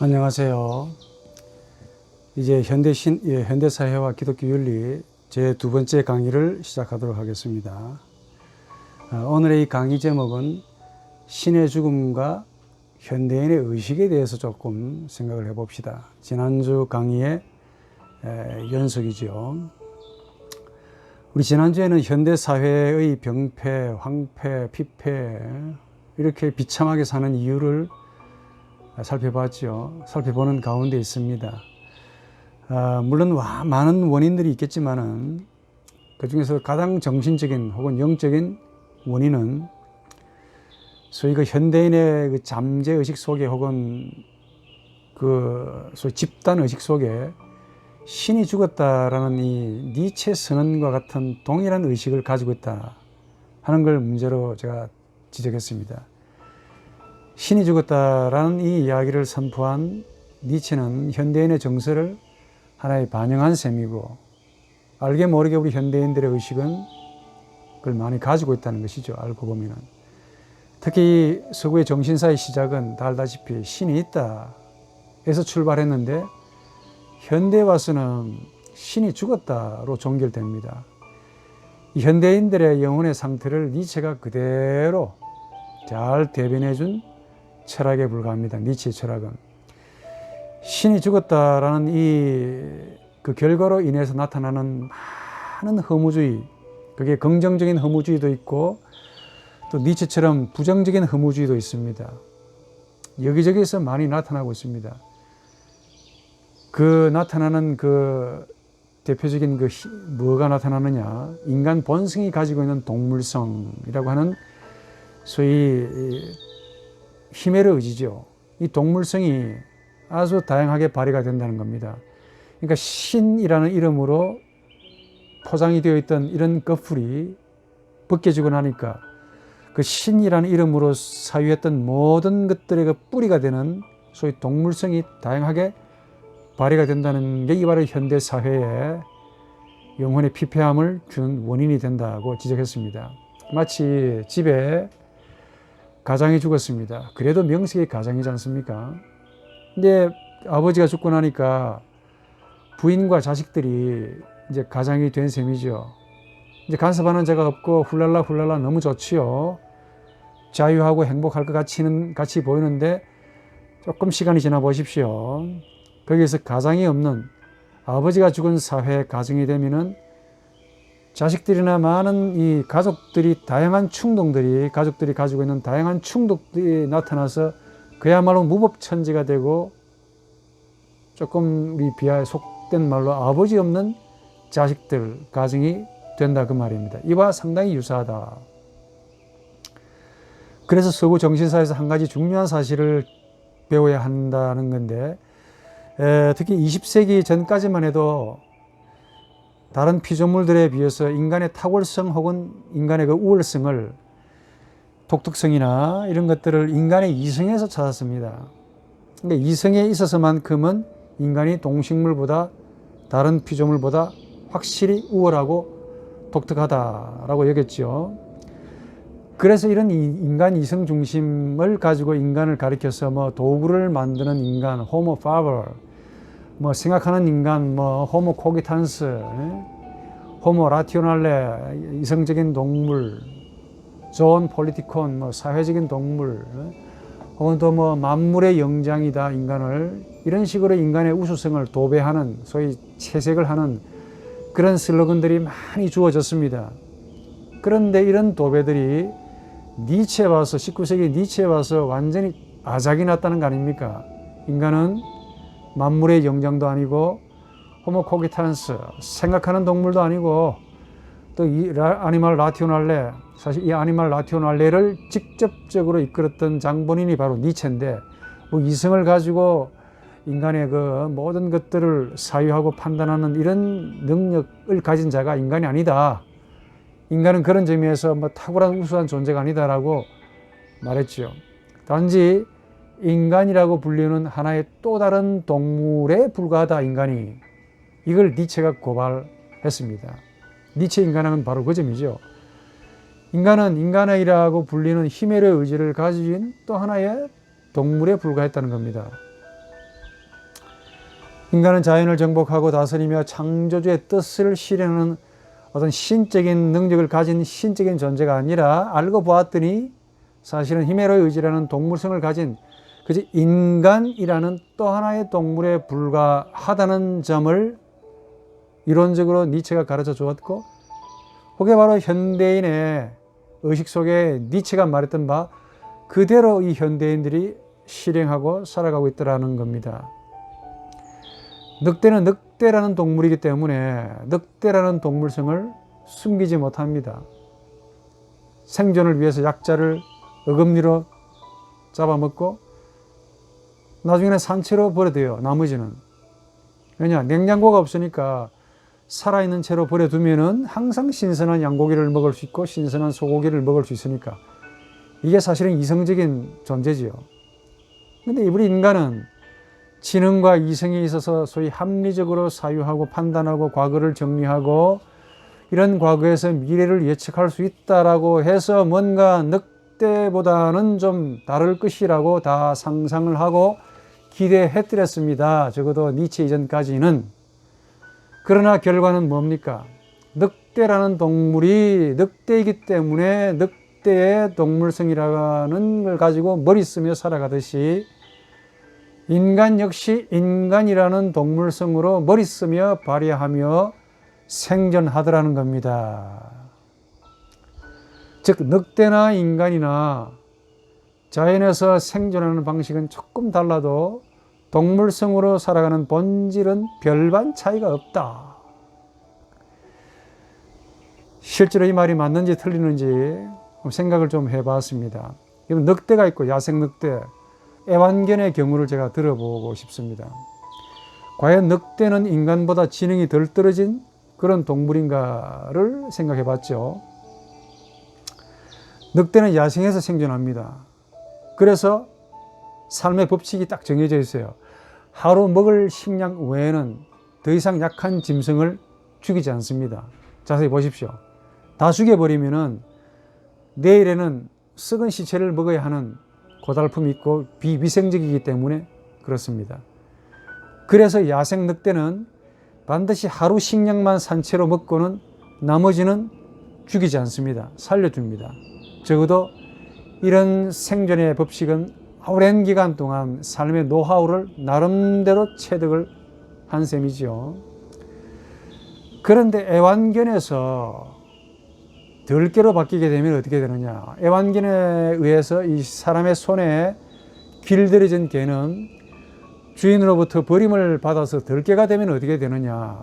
안녕하세요. 이제 현대사회와 기독교 윤리 제 두 번째 강의를 시작하도록 하겠습니다. 오늘의 이 강의 제목은 신의 죽음과 현대인의 의식에 대해서 조금 생각을 해봅시다. 지난주 강의의 연속이죠. 우리 지난주에는 현대사회의 병폐, 황폐, 피폐 이렇게 비참하게 사는 이유를 살펴봤죠. 살펴보는 가운데 있습니다. 물론 많은 원인들이 있겠지만은 그 중에서 가장 정신적인 혹은 영적인 원인은 소위 그 현대인의 그 잠재 의식 속에 혹은 그 소위 집단 의식 속에 신이 죽었다라는 이 니체 선언과 같은 동일한 의식을 가지고 있다 하는 걸 문제로 제가 지적했습니다. 신이 죽었다라는 이 이야기를 선포한 니체는 현대인의 정서를 하나의 반영한 셈이고, 알게 모르게 우리 현대인들의 의식은 그걸 많이 가지고 있다는 것이죠. 알고 보면은. 특히 서구의 정신사의 시작은 다 알다시피 신이 있다 에서 출발했는데, 현대에 와서는 신이 죽었다로 종결됩니다. 이 현대인들의 영혼의 상태를 니체가 그대로 잘 대변해준 철학에 불과합니다. 니체의 철학은. 신이 죽었다라는 그 결과로 인해서 나타나는 많은 허무주의, 그게 긍정적인 허무주의도 있고 또 니체처럼 부정적인 허무주의도 있습니다. 여기저기서 많이 나타나고 있습니다. 그 나타나는 그 대표적인 뭐가 나타나느냐, 인간 본성이 가지고 있는 동물성이라고 하는 소위 히메르 의지죠. 이 동물성이 아주 다양하게 발휘가 된다는 겁니다. 그러니까 신이라는 이름으로 포장이 되어 있던 이런 꺼풀이 벗겨지고 나니까 그 신이라는 이름으로 사유했던 모든 것들의 그 뿌리가 되는 소위 동물성이 다양하게 발휘가 된다는 게 바로 현대사회의 영혼의 피폐함을 준 원인이 된다고 지적했습니다. 마치 집에 가장이 죽었습니다. 그래도 명색이 가장이지 않습니까? 근데 아버지가 죽고 나니까 부인과 자식들이 이제 가장이 된 셈이죠. 이제 간섭하는 자가 없고 훌랄라 훌랄라 너무 좋지요. 자유하고 행복할 것 같이 보이는데 조금 시간이 지나 보십시오. 거기에서 가장이 없는 아버지가 죽은 사회 가정이 되면은 자식들이나 많은 이 가족들이 가족들이 가지고 있는 다양한 충동들이 나타나서 그야말로 무법천지가 되고, 조금 우리 비하에 속된 말로 아버지 없는 자식들, 가정이 된다 그 말입니다. 이와 상당히 유사하다. 그래서 서구 정신사에서 한 가지 중요한 사실을 배워야 한다는 건데, 특히 20세기 전까지만 해도 다른 피조물들에 비해서 인간의 탁월성 혹은 인간의 그 우월성을, 독특성이나 이런 것들을 인간의 이성에서 찾았습니다. 그러니까 이성에 있어서만큼은 인간이 동식물보다, 다른 피조물보다 확실히 우월하고 독특하다라고 여겼죠. 그래서 이런 인간 이성 중심을 가지고 인간을 가리켜서 도구를 만드는 인간, 호모 파버, 생각하는 인간, 호모 코기탄스, 호모 라티오날레, 이성적인 동물, 존 폴리티콘, 사회적인 동물, 혹은 또 만물의 영장이다, 인간을. 이런 식으로 인간의 우수성을 도배하는, 소위 채색을 하는 그런 슬로건들이 많이 주어졌습니다. 그런데 이런 도배들이 19세기 니체에 와서 완전히 아작이 났다는 거 아닙니까? 인간은 만물의 영장도 아니고 호모 코기탄스, 생각하는 동물도 아니고, 또 이 아니말 라티오날레, 사실 이 아니말 라티오날레를 직접적으로 이끌었던 장본인이 바로 니체인데, 이성을 가지고 인간의 그 모든 것들을 사유하고 판단하는 이런 능력을 가진 자가 인간이 아니다. 인간은 그런 점에서 탁월한 우수한 존재가 아니다라고 말했죠. 단지 인간이라고 불리는 하나의 또 다른 동물에 불과하다, 인간이. 이걸 니체가 고발했습니다. 니체 인간은 바로 그 점이죠. 인간은 인간이라고 불리는 히메르 의지를 가진 또 하나의 동물에 불과했다는 겁니다. 인간은 자연을 정복하고 다스리며 창조주의 뜻을 실현하는 어떤 신적인 능력을 가진 신적인 존재가 아니라 알고 보았더니 사실은 히메로의 의지라는 동물성을 가진 그저 인간이라는 또 하나의 동물에 불과하다는 점을 이론적으로 니체가 가르쳐 주었고, 그게 바로 현대인의 의식 속에 니체가 말했던 바 그대로 이 현대인들이 실행하고 살아가고 있더라는 겁니다. 늑대는 늑대라는 동물이기 때문에 늑대라는 동물성을 숨기지 못합니다. 생존을 위해서 약자를 어금니로 잡아먹고 나중에는 산채로 버려둬요. 나머지는. 왜냐? 냉장고가 없으니까 살아있는 채로 버려두면은 항상 신선한 양고기를 먹을 수 있고 신선한 소고기를 먹을 수 있으니까. 이게 사실은 이성적인 존재지요. 근데 우리 인간은 지능과 이성에 있어서 소위 합리적으로 사유하고 판단하고 과거를 정리하고 이런 과거에서 미래를 예측할 수 있다라고 해서 뭔가 늑대보다는 좀 다를 것이라고 다 상상을 하고 기대했더랬습니다. 적어도 니체 이전까지는. 그러나 결과는 뭡니까? 늑대라는 동물이 늑대이기 때문에 늑대의 동물성이라는 걸 가지고 머리 쓰며 살아가듯이 인간 역시 인간이라는 동물성으로 머리 쓰며 발휘하며 생존하더라는 겁니다. 즉 늑대나 인간이나 자연에서 생존하는 방식은 조금 달라도 동물성으로 살아가는 본질은 별반 차이가 없다. 실제로 이 말이 맞는지 틀리는지 생각을 좀 해봤습니다. 늑대가 있고 야생 늑대, 애완견의 경우를 제가 들어보고 싶습니다. 과연 늑대는 인간보다 지능이 덜 떨어진 그런 동물인가를 생각해 봤죠. 늑대는 야생에서 생존합니다. 그래서 삶의 법칙이 딱 정해져 있어요. 하루 먹을 식량 외에는 더 이상 약한 짐승을 죽이지 않습니다. 자세히 보십시오. 다 죽여버리면은 내일에는 썩은 시체를 먹어야 하는 고달픔이 있고 비위생적이기 때문에 그렇습니다. 그래서 야생 늑대는 반드시 하루 식량만 산채로 먹고는 나머지는 죽이지 않습니다. 살려줍니다. 적어도 이런 생존의 법칙은 오랜 기간 동안 삶의 노하우를 나름대로 체득을 한 셈이지요. 그런데 애완견에서 들개로 바뀌게 되면 어떻게 되느냐? 애완견에 의해서 이 사람의 손에 길들여진 개는 주인으로부터 버림을 받아서 들개가 되면 어떻게 되느냐?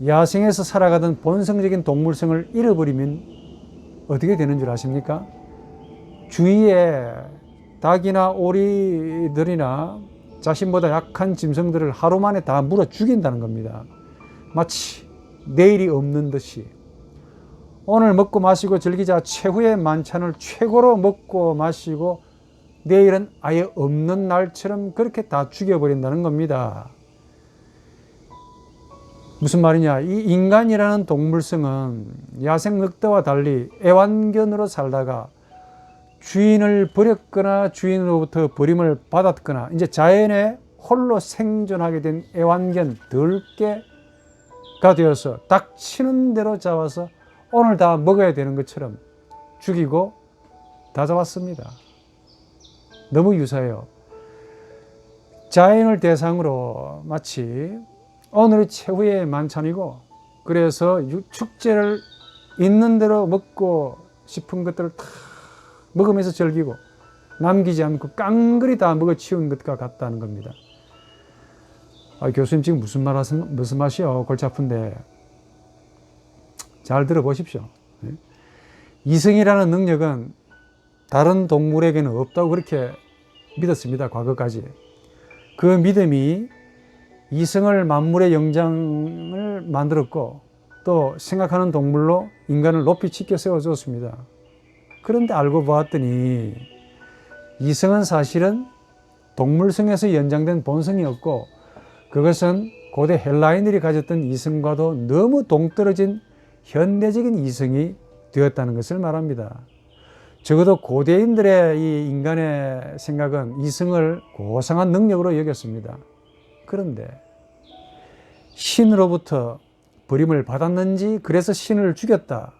야생에서 살아가던 본성적인 동물성을 잃어버리면 어떻게 되는 줄 아십니까? 주위에 닭이나 오리들이나 자신보다 약한 짐승들을 하루 만에 다 물어 죽인다는 겁니다. 마치 내일이 없는 듯이. 오늘 먹고 마시고 즐기자 최후의 만찬을 최고로 먹고 마시고 내일은 아예 없는 날처럼 그렇게 다 죽여버린다는 겁니다. 무슨 말이냐? 이 인간이라는 동물성은 야생 늑대와 달리 애완견으로 살다가 주인을 버렸거나 주인으로부터 버림을 받았거나 이제 자연에 홀로 생존하게 된 애완견 들개가 되어서 닥치는 대로 잡아서 오늘 다 먹어야 되는 것처럼 죽이고 다 잡았습니다. 너무 유사해요. 자연을 대상으로 마치 오늘이 최후의 만찬이고 그래서 축제를 있는 대로 먹고 싶은 것들을 다 먹으면서 즐기고 남기지 않고 깡그리 다 먹어치운 것과 같다는 겁니다. 교수님 지금 무슨 말이요? 골치 아픈데 잘 들어보십시오. 이성이라는 능력은 다른 동물에게는 없다고 그렇게 믿었습니다. 과거까지. 그 믿음이 이성을 만물의 영장을 만들었고 또 생각하는 동물로 인간을 높이 치켜 세워줬습니다. 그런데 알고 보았더니 이성은 사실은 동물성에서 연장된 본성이었고 그것은 고대 헬라인들이 가졌던 이성과도 너무 동떨어진 현대적인 이성이 되었다는 것을 말합니다. 적어도 고대인들의 이 인간의 생각은 이성을 고상한 능력으로 여겼습니다. 그런데 신으로부터 버림을 받았는지 그래서 신을 죽였다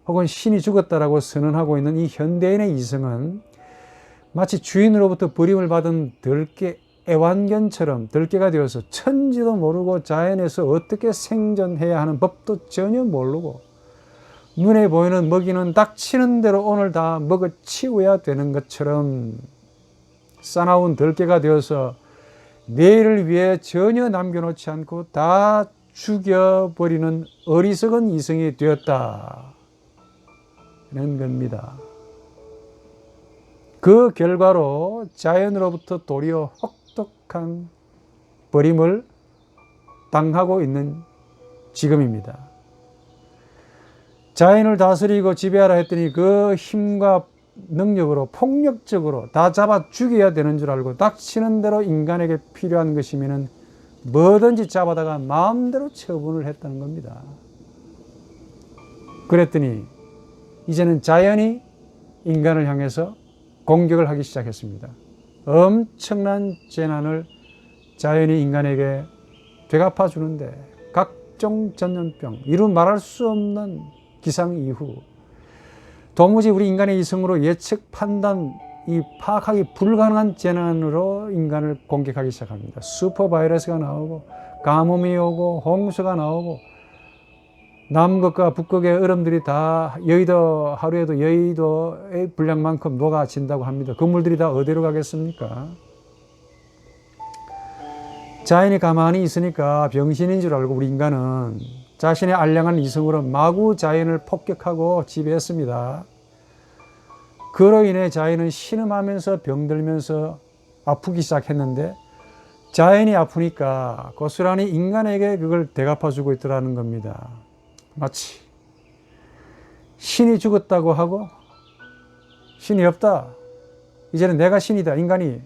혹은 신이 죽었다라고 선언하고 있는 이 현대인의 이성은 마치 주인으로부터 버림을 받은 들개 애완견처럼 들개가 되어서 천지도 모르고 자연에서 어떻게 생존해야 하는 법도 전혀 모르고 눈에 보이는 먹이는 닥치는 대로 오늘 다 먹어치워야 되는 것처럼 싸나운 들개가 되어서 내일을 위해 전혀 남겨놓지 않고 다 죽여버리는 어리석은 이성이 되었다는 겁니다. 그 결과로 자연으로부터 도리어 혹독한 버림을 당하고 있는 지금입니다. 자연을 다스리고 지배하라 했더니 그 힘과 능력으로 폭력적으로 다 잡아 죽여야 되는 줄 알고 닥치는 대로 인간에게 필요한 것이면 뭐든지 잡아다가 마음대로 처분을 했다는 겁니다. 그랬더니 이제는 자연이 인간을 향해서 공격을 하기 시작했습니다. 엄청난 재난을 자연이 인간에게 되갚아 주는데 각종 전염병, 이루 말할 수 없는 기상 이후 도무지 우리 인간의 이성으로 예측, 판단, 파악하기 불가능한 재난으로 인간을 공격하기 시작합니다. 슈퍼바이러스가 나오고 가뭄이 오고 홍수가 나오고 남극과 북극의 얼음들이 다 여의도 하루에도 여의도의 분량만큼 녹아진다고 합니다. 건물들이 다 어디로 가겠습니까? 자연이 가만히 있으니까 병신인 줄 알고 우리 인간은 자신의 알량한 이성으로 마구 자연을 폭격하고 지배했습니다. 그로 인해 자연은 신음하면서 병들면서 아프기 시작했는데 자연이 아프니까 고스란히 인간에게 그걸 대갚아주고 있더라는 겁니다. 마치 신이 죽었다고 하고 신이 없다, 이제는 내가 신이다, 인간이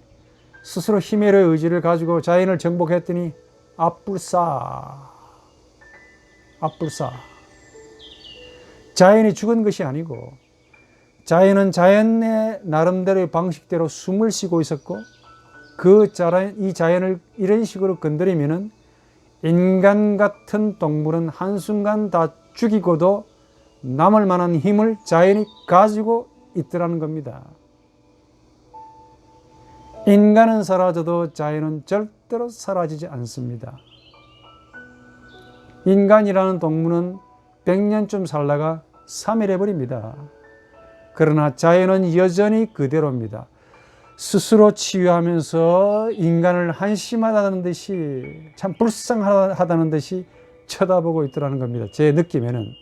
스스로 힘의 의지를 가지고 자연을 정복했더니 앞불싸. 자연이 죽은 것이 아니고 자연은 자연의 나름대로의 방식대로 숨을 쉬고 있었고 이 자연을 이런 식으로 건드리면은 인간 같은 동물은 한순간 다 죽이고도 남을 만한 힘을 자연이 가지고 있더라는 겁니다. 인간은 사라져도 자연은 절대로 사라지지 않습니다. 인간이라는 동물은 100년쯤 살다가 사멸해버립니다. 그러나 자연은 여전히 그대로입니다. 스스로 치유하면서 인간을 한심하다는 듯이, 참 불쌍하다는 듯이 쳐다보고 있더라는 겁니다. 제 느낌에는.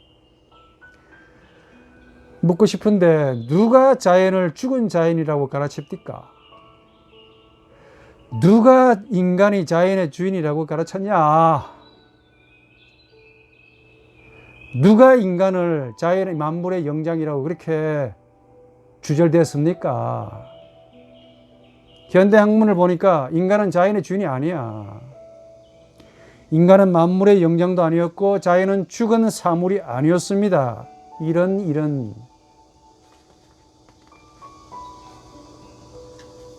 묻고 싶은데 누가 자연을 죽은 자연이라고 가르칩니까? 누가 인간이 자연의 주인이라고 가르쳤냐? 누가 인간을 자연의 만물의 영장이라고 그렇게 주절됐습니까? 현대 학문을 보니까 인간은 자연의 주인이 아니야. 인간은 만물의 영장도 아니었고 자연은 죽은 사물이 아니었습니다. 이런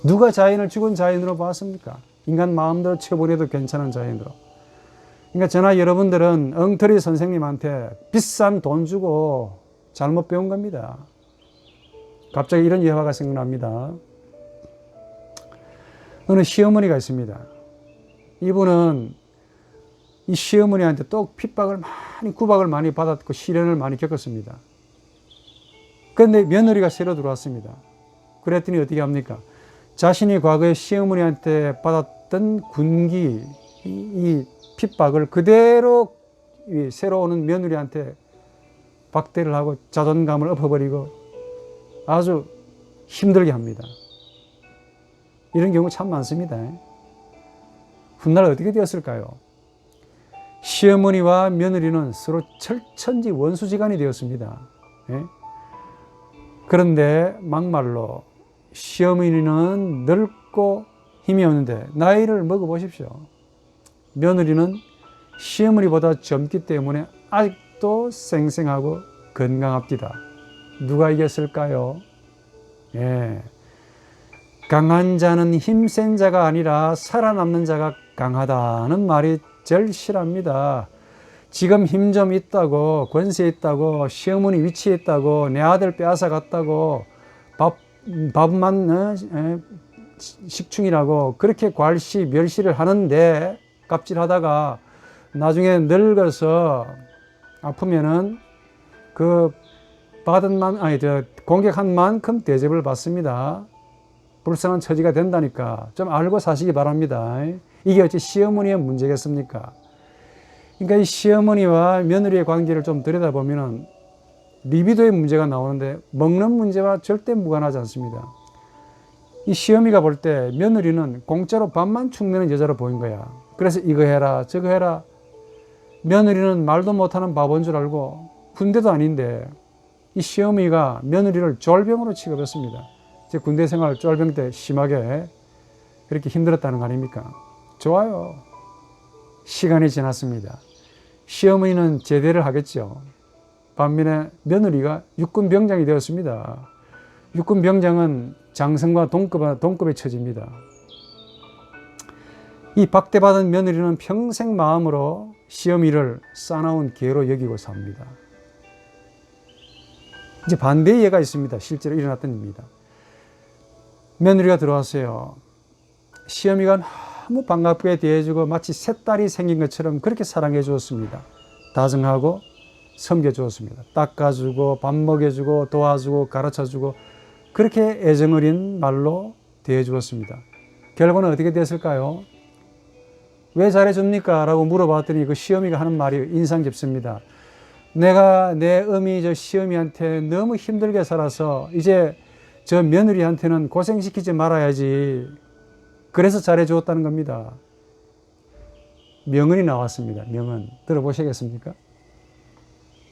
누가 자연을 죽은 자연으로 봤습니까? 인간 마음대로 쳐버려도 괜찮은 자연으로. 그러니까 저나 여러분들은 엉터리 선생님한테 비싼 돈 주고 잘못 배운 겁니다. 갑자기 이런 예화가 생각납니다. 어느 시어머니가 있습니다. 이분은 이 시어머니한테 또 구박을 많이 받았고 시련을 많이 겪었습니다. 그런데 며느리가 새로 들어왔습니다. 그랬더니 어떻게 합니까? 자신이 과거에 시어머니한테 받았던 군기, 이 핍박을 그대로 새로 오는 며느리한테 박대를 하고 자존감을 엎어버리고 아주 힘들게 합니다. 이런 경우 참 많습니다. 훗날 어떻게 되었을까요? 시어머니와 며느리는 서로 철천지 원수지간이 되었습니다. 그런데 막말로 시어머니는 늙고 힘이 없는데 나이를 먹어보십시오. 며느리는 시어머니보다 젊기 때문에 아직도 쌩쌩하고 건강합니다. 누가 이겼을까요? 강한 자는 힘센 자가 아니라 살아남는 자가 강하다는 말이 제일 싫어합니다. 지금 힘 좀 있다고, 권세 있다고, 시어머니 위치에 있다고, 내 아들 빼앗아 갔다고, 밥만 식충이라고 그렇게 괄시 멸시를 하는데, 갑질하다가 나중에 늙어서 아프면은 그 공격한 만큼 대접을 받습니다. 불쌍한 처지가 된다니까 좀 알고 사시기 바랍니다. 이게 어찌 시어머니의 문제겠습니까? 그러니까 이 시어머니와 며느리의 관계를 좀 들여다보면 리비도의 문제가 나오는데 먹는 문제와 절대 무관하지 않습니다. 이 시어미가 볼 때 며느리는 공짜로 밥만 축내는 여자로 보인 거야. 그래서 이거 해라 저거 해라. 며느리는 말도 못하는 바보인 줄 알고 군대도 아닌데 이 시어미가 며느리를 쫄병으로 취급했습니다. 제 군대 생활 쫄병 때 심하게 그렇게 힘들었다는 거 아닙니까? 좋아요. 시간이 지났습니다. 시어머니는 제대를 하겠죠. 반면에 며느리가 육군병장이 되었습니다. 육군병장은 장성과 동급의 처지입니다. 이 박대받은 며느리는 평생 마음으로 시어미를 싸나운 개로 여기고 삽니다. 이제 반대의 예가 있습니다. 실제로 일어났던 일입니다. 며느리가 들어왔어요. 시어미가 너무 반갑게 대해주고 마치 새 딸이 생긴 것처럼 그렇게 사랑해 주었습니다. 다정하고 섬겨 주었습니다. 닦아주고 밥 먹여주고 도와주고 가르쳐주고 그렇게 애정 어린 말로 대해 주었습니다. 결과는 어떻게 됐을까요? 왜 잘해줍니까? 라고 물어봤더니 그 시어미가 하는 말이 인상 깊습니다. 내가 내 어미 저 시어미한테 너무 힘들게 살아서 이제 저 며느리한테는 고생시키지 말아야지. 그래서 잘해주었다는 겁니다. 명언이 나왔습니다. 명언. 들어보시겠습니까?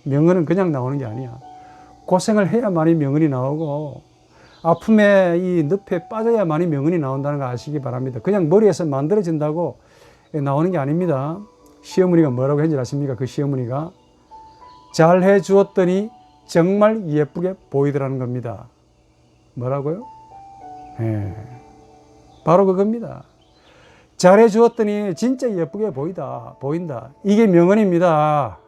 명언은 그냥 나오는 게 아니야. 고생을 해야만이 명언이 나오고 아픔에 이 늪에 빠져야만이 명언이 나온다는 거 아시기 바랍니다. 그냥 머리에서 만들어진다고 나오는 게 아닙니다. 시어머니가 뭐라고 했는지 아십니까? 그 시어머니가 잘해 주었더니 정말 예쁘게 보이더라는 겁니다. 뭐라고요? 바로 그겁니다. 잘해 주었더니 진짜 예쁘게 보인다. 이게 명언입니다.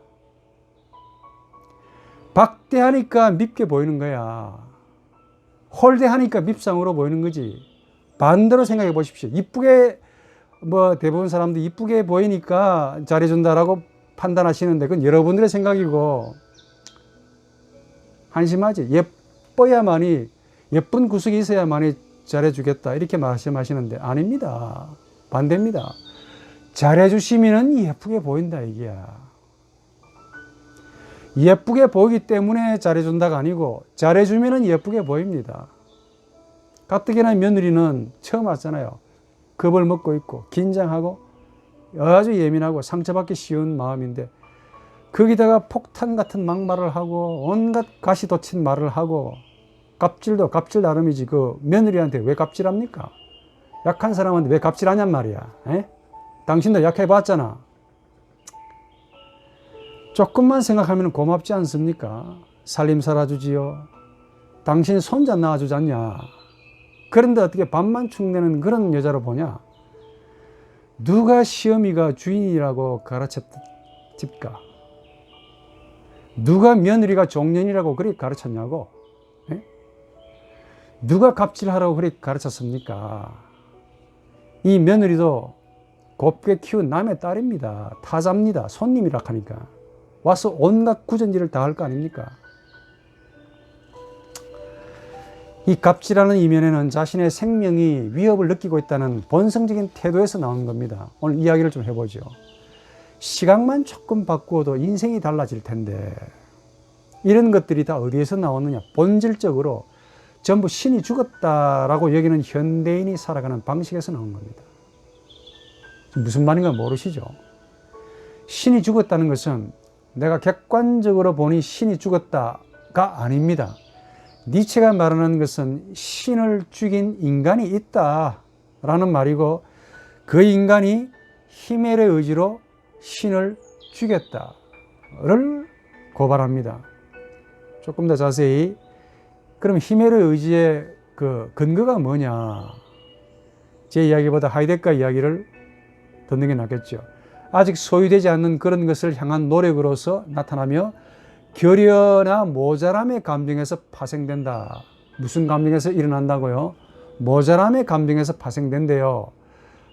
박대하니까 밉게 보이는 거야. 홀대하니까 밉상으로 보이는 거지. 반대로 생각해 보십시오. 이쁘게 대부분 사람들이 이쁘게 보이니까 잘해준다라고 판단하시는데 그건 여러분들의 생각이고 한심하지. 예뻐야만이 예쁜 구석이 있어야만이 잘해주겠다 이렇게 말씀하시는데 아닙니다. 반대입니다. 잘해주시면 예쁘게 보인다 이게야. 예쁘게 보이기 때문에 잘해준다가 아니고 잘해주면 예쁘게 보입니다. 가뜩이나 며느리는 처음 왔잖아요. 겁을 먹고 있고 긴장하고 아주 예민하고 상처받기 쉬운 마음인데 거기다가 폭탄 같은 막말을 하고 온갖 가시돋친 말을 하고 갑질도 갑질 나름이지 그 며느리한테 왜 갑질합니까? 약한 사람한테 왜 갑질하냔 말이야. 당신도 약해봤잖아. 조금만 생각하면 고맙지 않습니까? 살림 살아주지요. 당신 손자 낳아주지 않냐. 그런데 어떻게 밥만 축내는 그런 여자로 보냐? 누가 시어미가 주인이라고 가르쳤을까? 누가 며느리가 종년이라고 그렇게 가르쳤냐고? 누가 갑질하라고 그렇게 가르쳤습니까? 이 며느리도 곱게 키운 남의 딸입니다. 타자입니다. 손님이라 하니까. 와서 온갖 구전질을 다 할 거 아닙니까? 이 갑질하는 이면에는 자신의 생명이 위협을 느끼고 있다는 본성적인 태도에서 나오는 겁니다. 오늘 이야기를 좀 해보죠. 시각만 조금 바꾸어도 인생이 달라질 텐데 이런 것들이 다 어디에서 나오느냐? 본질적으로 전부 신이 죽었다라고 여기는 현대인이 살아가는 방식에서 나온 겁니다. 무슨 말인가 모르시죠? 신이 죽었다는 것은 내가 객관적으로 보니 신이 죽었다가 아닙니다. 니체가 말하는 것은 신을 죽인 인간이 있다라는 말이고 그 인간이 히멜의 의지로 신을 죽였다를 고발합니다. 조금 더 자세히 그럼 히멜의 의지의 그 근거가 뭐냐? 제 이야기보다 하이데거 이야기를 듣는 게 낫겠죠. 아직 소유되지 않는 그런 것을 향한 노력으로서 나타나며 결여나 모자람의 감정에서 파생된다. 무슨 감정에서 일어난다고요? 모자람의 감정에서 파생된대요.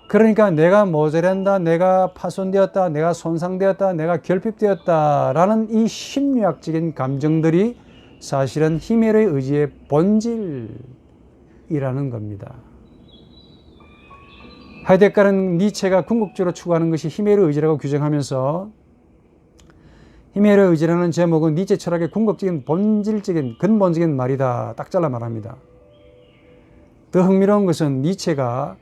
그러니까 내가 모자란다, 내가 파손되었다, 내가 손상되었다, 내가 결핍되었다라는 이 심리학적인 감정들이 사실은 히메로의 의지의 본질이라는 겁니다. 하이데거는 니체가 궁극적으로 추구하는 것이 히메로의 의지라고 규정하면서 히메로의 의지라는 제목은 니체 철학의 궁극적인 본질적인 근본적인 말이다. 딱 잘라 말합니다. 더 흥미로운 것은 니체가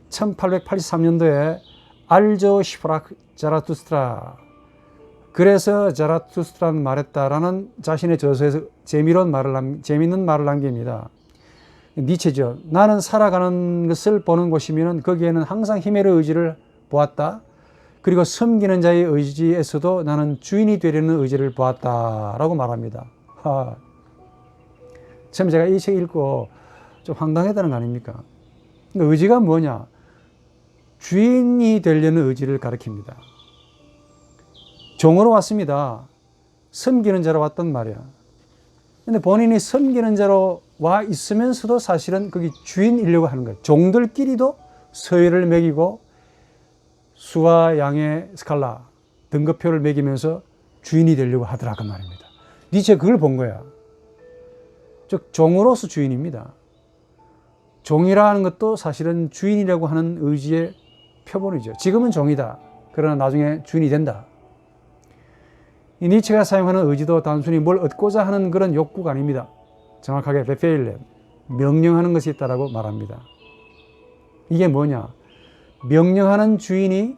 1883년도에 알조 시프락 자라투스트라, 그래서 자라투스트라는 말했다라는 자신의 저서에서 재미있는 말을 남깁니다. 니체죠. 나는 살아가는 것을 보는 곳이면 거기에는 항상 히메로의 의지를 보았다. 그리고 섬기는 자의 의지에서도 나는 주인이 되려는 의지를 보았다라고 말합니다. 처음 제가 이 책 읽고 좀 황당했다는 거 아닙니까? 의지가 뭐냐? 주인이 되려는 의지를 가리킵니다. 종으로 왔습니다. 섬기는 자로 왔단 말이야. 근데 본인이 섬기는 자로 와 있으면서도 사실은 거기 주인이려고 하는 거예요. 종들끼리도 서열을 매기고 수와 양의 스칼라, 등급표를 매기면서 주인이 되려고 하더라 그 말입니다. 니체가 그걸 본 거야. 즉 종으로서 주인입니다. 종이라는 것도 사실은 주인이라고 하는 의지의 표본이죠. 지금은 종이다. 그러나 나중에 주인이 된다. 이 니체가 사용하는 의지도 단순히 뭘 얻고자 하는 그런 욕구가 아닙니다. 정확하게 베페일렘, 명령하는 것이 있다라고 말합니다. 이게 뭐냐? 명령하는 주인이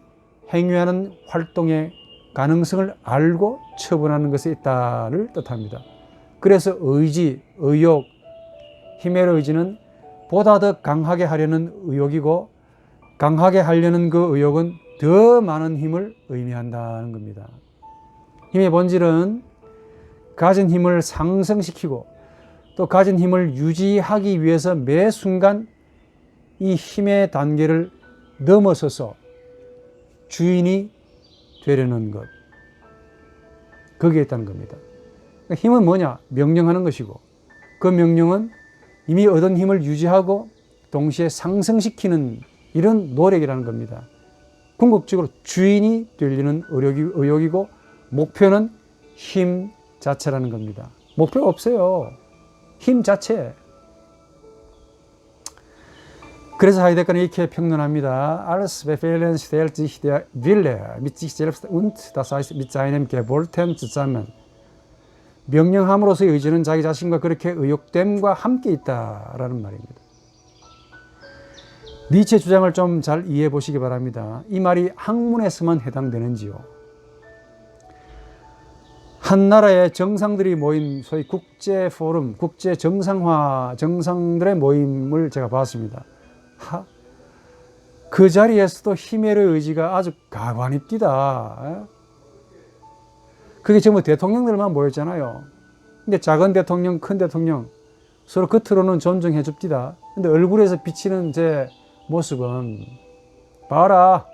행위하는 활동의 가능성을 알고 처분하는 것에 있다를 뜻합니다. 그래서 의지, 의욕, 히메로 의지는 보다 더 강하게 하려는 의욕이고, 강하게 하려는 그 의욕은 더 많은 힘을 의미한다는 겁니다. 힘의 본질은 가진 힘을 상승시키고 또 가진 힘을 유지하기 위해서 매 순간 이 힘의 단계를 넘어서서 주인이 되려는 것, 거기에 있다는 겁니다. 그러니까 힘은 뭐냐? 명령하는 것이고, 그 명령은 이미 얻은 힘을 유지하고 동시에 상승시키는 이런 노력이라는 겁니다. 궁극적으로 주인이 되려는 의욕이고, 목표는 힘 자체라는 겁니다. 목표가 없어요. 힘 자체. 그래서 하이데거는 이렇게 평론합니다. Alles Befehlen stellt sich der Wille mit sich selbst und das heißt mit seinem Gewollten zusammen. 명령함으로서의 의지는 자기 자신과 그렇게 의욕됨과 함께 있다라는 말입니다. 니체 주장을 좀 잘 이해해 보시기 바랍니다. 이 말이 학문에서만 해당되는지요? 한 나라의 정상들이 모인 소위 국제 포럼, 국제 정상들의 모임을 제가 봤습니다. 그 자리에서도 히메로의 의지가 아주 가관히 띠다. 그게 전부 대통령들만 모였잖아요. 근데 작은 대통령, 큰 대통령 서로 겉으로는 존중해 줍디다. 근데 얼굴에서 비치는 제 모습은 봐라,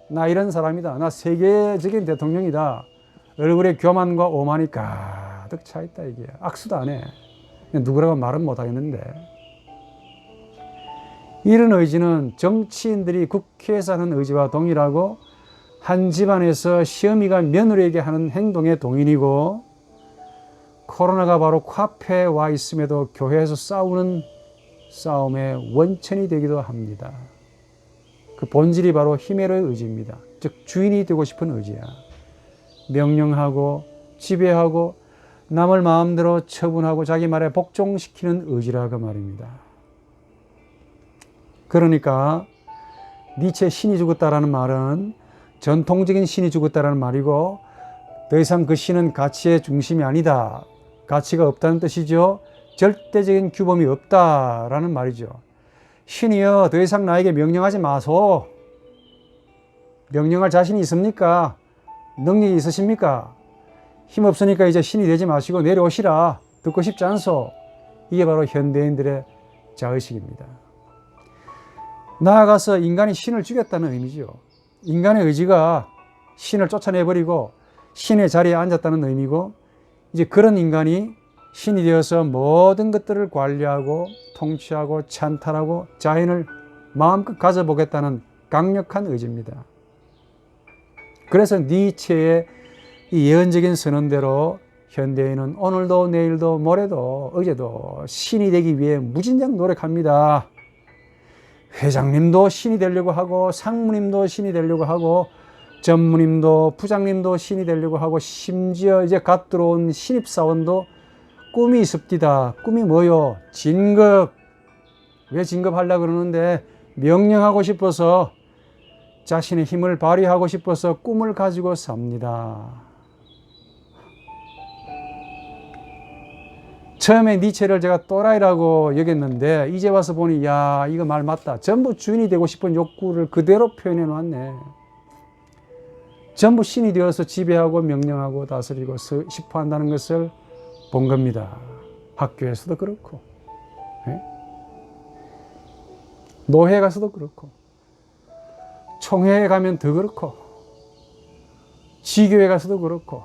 나 이런 사람이다. 나 세계적인 대통령이다. 얼굴에 교만과 오만이 가득 차 있다 이게. 악수도 안 해. 누구라고 말은 못 하겠는데. 이런 의지는 정치인들이 국회에서 하는 의지와 동일하고 한 집안에서 시어미가 며느리에게 하는 행동의 동인이고, 코로나가 바로 코앞에 와 있음에도 교회에서 싸우는 싸움의 원천이 되기도 합니다. 그 본질이 바로 히메로의 의지입니다. 즉 주인이 되고 싶은 의지야. 명령하고 지배하고 남을 마음대로 처분하고 자기 말에 복종시키는 의지라고 말입니다. 그러니까 니체 신이 죽었다라는 말은 전통적인 신이 죽었다라는 말이고, 더 이상 그 신은 가치의 중심이 아니다. 가치가 없다는 뜻이죠. 절대적인 규범이 없다라는 말이죠. 신이여, 더 이상 나에게 명령하지 마소. 명령할 자신이 있습니까? 능력이 있으십니까? 힘 없으니까 이제 신이 되지 마시고 내려오시라. 듣고 싶지 않소. 이게 바로 현대인들의 자의식입니다. 나아가서 인간이 신을 죽였다는 의미죠. 인간의 의지가 신을 쫓아내버리고 신의 자리에 앉았다는 의미고, 이제 그런 인간이 신이 되어서 모든 것들을 관리하고 통치하고 찬탈하고 자연을 마음껏 가져보겠다는 강력한 의지입니다. 그래서 니체의 이 예언적인 선언대로 현대인은 오늘도 내일도 모레도 어제도 신이 되기 위해 무진장 노력합니다. 회장님도 신이 되려고 하고, 상무님도 신이 되려고 하고, 전무님도 부장님도 신이 되려고 하고, 심지어 이제 갓 들어온 신입사원도 꿈이 있습니다. 꿈이 뭐요? 진급. 왜 진급하려고 그러는데? 명령하고 싶어서, 자신의 힘을 발휘하고 싶어서 꿈을 가지고 삽니다. 처음에 니체를 제가 또라이라고 여겼는데 이제 와서 보니, 야, 이거 말 맞다. 전부 주인이 되고 싶은 욕구를 그대로 표현해 놓았네. 전부 신이 되어서 지배하고 명령하고 다스리고 싶어 한다는 것을 본 겁니다. 학교에서도 그렇고, 노회에 가서도 그렇고, 총회에 가면 더 그렇고, 지교회 가서도 그렇고,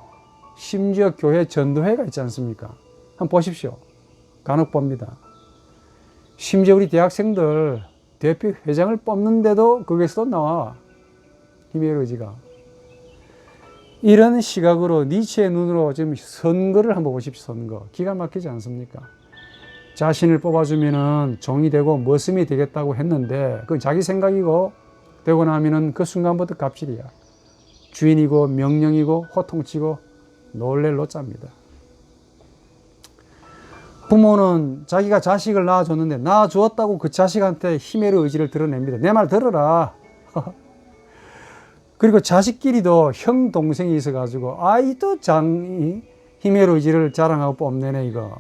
심지어 교회 전도회가 있지 않습니까? 한번 보십시오. 간혹 봅니다. 심지어 우리 대학생들 대표 회장을 뽑는데도 거기서도 나와. 힘의 의지가. 이런 시각으로 니체의 눈으로 지금 선거를 한번 보십시오. 선거. 기가 막히지 않습니까? 자신을 뽑아주면은 종이 되고 머슴이 되겠다고 했는데 그건 자기 생각이고, 되고 나면은 그 순간부터 갑질이야. 주인이고 명령이고 호통치고 놀랄 노자입니다. 부모는 자기가 자식을 낳아줬는데 낳아주었다고 그 자식한테 힘의 의지를 드러냅니다. 내 말 들어라. 그리고 자식끼리도 형 동생이 있어가지고 아이도 힘의 의지를 자랑하고 뽐내네. 이거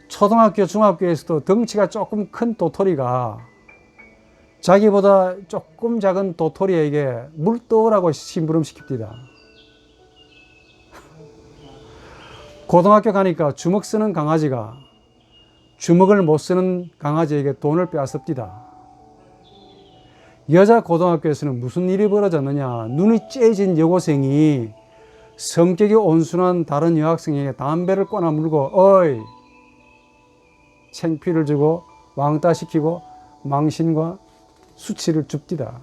초등학교 중학교에서도 덩치가 조금 큰 도토리가 자기보다 조금 작은 도토리에게 물 떠오라고 심부름시킵니다. 고등학교 가니까 주먹 쓰는 강아지가 주먹을 못 쓰는 강아지에게 돈을 빼앗습니다. 여자 고등학교에서는 무슨 일이 벌어졌느냐. 눈이 째진 여고생이 성격이 온순한 다른 여학생에게 담배를 꺼내 물고 어이 창피를 주고 왕따시키고 망신과 수치를 줍디다.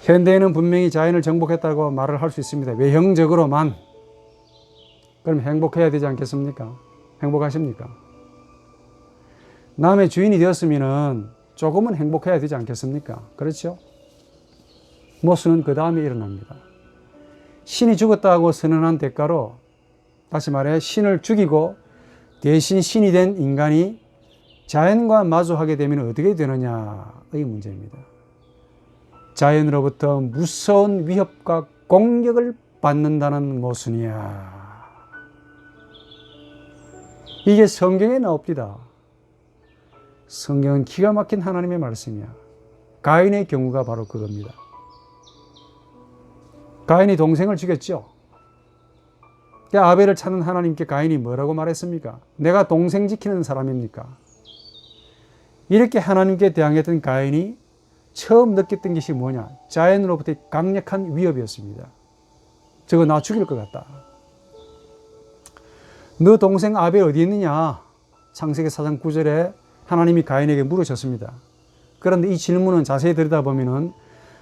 현대인은 분명히 자연을 정복했다고 말을 할 수 있습니다. 외형적으로만. 그럼 행복해야 되지 않겠습니까? 행복하십니까? 남의 주인이 되었으면 조금은 행복해야 되지 않겠습니까? 그렇죠? 모순은 그 다음에 일어납니다. 신이 죽었다고 선언한 대가로, 다시 말해 신을 죽이고 대신 신이 된 인간이 자연과 마주하게 되면 어떻게 되느냐의 문제입니다. 자연으로부터 무서운 위협과 공격을 받는다는 모순이야. 이게 성경에 나옵니다. 성경은 기가 막힌 하나님의 말씀이야. 가인의 경우가 바로 그겁니다. 가인이 동생을 죽였죠. 아벨을 찾는 하나님께 가인이 뭐라고 말했습니까? 내가 동생 지키는 사람입니까? 이렇게 하나님께 대항했던 가인이 처음 느꼈던 것이 뭐냐? 자연으로부터의 강력한 위협이었습니다. 저거 나 죽일 것 같다. 너 동생 아벨 어디 있느냐? 창세기 4장 9절에 하나님이 가인에게 물으셨습니다. 그런데 이 질문은 자세히 들여다보면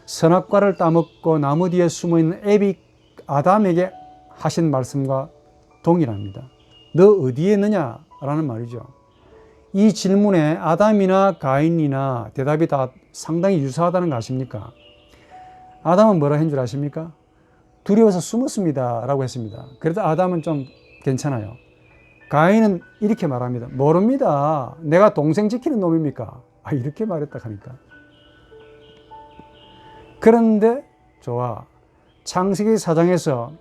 선악과를 따먹고 나무 뒤에 숨어있는 아담에게 하신 말씀과 동일합니다. 너 어디에 있느냐? 라는 말이죠. 이 질문에 아담이나 가인이나 대답이 다 상당히 유사하다는 거 아십니까? 아담은 뭐라 한 줄 아십니까? 두려워서 숨었습니다 라고 했습니다. 그래도 아담은 좀 괜찮아요. 가인은 이렇게 말합니다. 모릅니다. 내가 동생 지키는 놈입니까? 이렇게 말했다 하니까. 그런데 좋아. 창세기 4장에서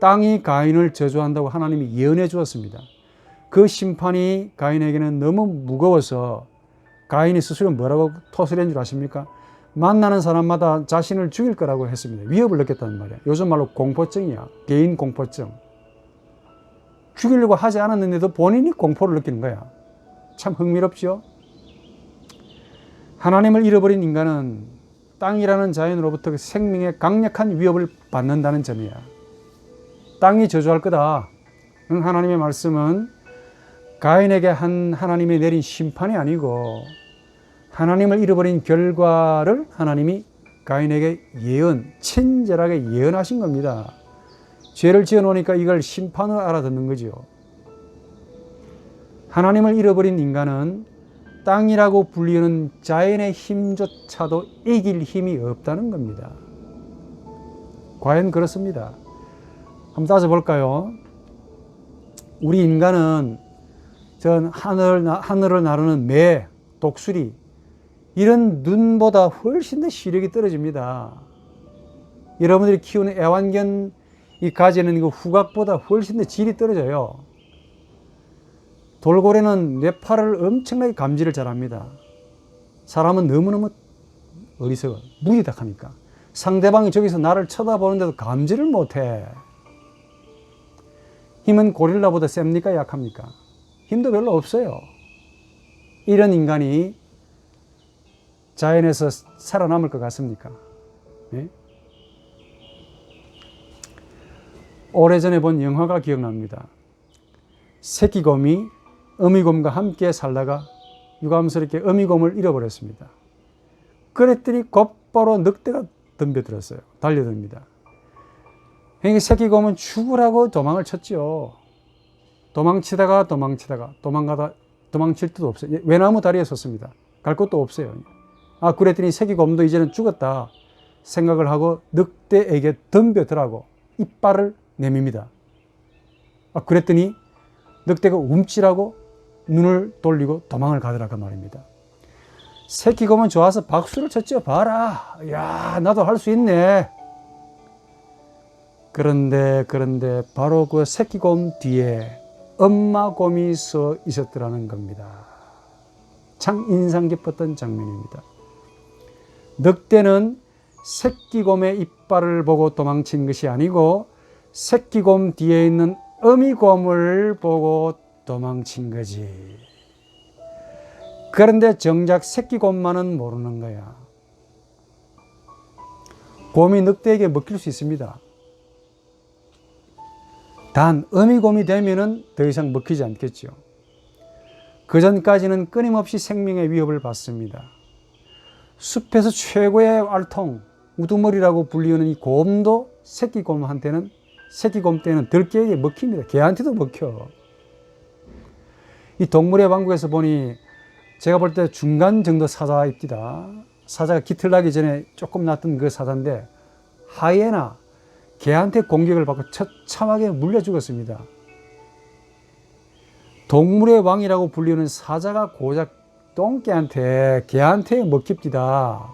땅이 가인을 저주한다고 하나님이 예언해 주었습니다. 그 심판이 가인에게는 너무 무거워서 가인이 스스로 뭐라고 토설한 줄 아십니까? 만나는 사람마다 자신을 죽일 거라고 했습니다. 위협을 느꼈다는 말이야. 요즘 말로 공포증이야. 개인 공포증. 죽이려고 하지 않았는데도 본인이 공포를 느끼는 거야. 참 흥미롭죠? 하나님을 잃어버린 인간은 땅이라는 자연으로부터 생명의 강력한 위협을 받는다는 점이야. 땅이 저주할 거다. 하나님의 말씀은 가인에게 하나님이 내린 심판이 아니고 하나님을 잃어버린 결과를 하나님이 가인에게 친절하게 예언하신 겁니다. 죄를 지어놓으니까 이걸 심판으로 알아듣는 거죠. 하나님을 잃어버린 인간은 땅이라고 불리는 자연의 힘조차도 이길 힘이 없다는 겁니다. 과연 그렇습니다. 한번 따져볼까요? 우리 인간은 하늘을 나르는 매, 독수리 이런 눈보다 훨씬 더 시력이 떨어집니다. 여러분들이 키우는 애완견 이 가지는 그 후각보다 훨씬 더 질이 떨어져요. 돌고래는 뇌파를 엄청나게 감지를 잘합니다. 사람은 너무너무 어리석어, 무지막하니까. 상대방이 저기서 나를 쳐다보는데도 감지를 못해. 힘은 고릴라보다 셉니까? 약합니까? 힘도 별로 없어요. 이런 인간이 자연에서 살아남을 것 같습니까? 네? 오래전에 본 영화가 기억납니다. 새끼곰이 어미곰과 함께 살다가 유감스럽게 어미곰을 잃어버렸습니다. 그랬더니 곧바로 늑대가 덤벼들었어요. 달려듭니다. 그러니까 새끼곰은 죽으라고 도망을 쳤죠. 도망치다가 도망칠 데도 없어요. 외나무 다리에 섰습니다. 갈 곳도 없어요. 그랬더니 새끼곰도 이제는 죽었다 생각을 하고 늑대에게 덤벼들라고 이빨을 내밉니다. 그랬더니 늑대가 움찔하고 눈을 돌리고 도망을 가더라고 말입니다. 새끼곰은 좋아서 박수를 쳤죠. 봐라, 야, 나도 할 수 있네. 그런데 바로 그 새끼곰 뒤에 엄마곰이 서 있었더라는 겁니다. 참 인상 깊었던 장면입니다. 늑대는 새끼곰의 이빨을 보고 도망친 것이 아니고 새끼곰 뒤에 있는 어미곰을 보고 도망친 거지. 그런데 정작 새끼곰만은 모르는 거야. 곰이 늑대에게 먹힐 수 있습니다. 단 어미곰이 되면은 더 이상 먹히지 않겠죠. 그 전까지는 끊임없이 생명의 위협을 받습니다. 숲에서 최고의 알통, 우두머리라고 불리는 이 곰도 새끼곰 때는 들개에게 먹힙니다. 개한테도 먹혀. 이 동물의 왕국에서 보니 제가 볼 때 중간 정도 사자입니다. 사자가 깃털나기 전에 조금 났던 그 사자인데 하이에나, 개한테 공격을 받고 처참하게 물려 죽었습니다. 동물의 왕이라고 불리는 사자가 고작 똥개한테, 개한테 먹힙니다.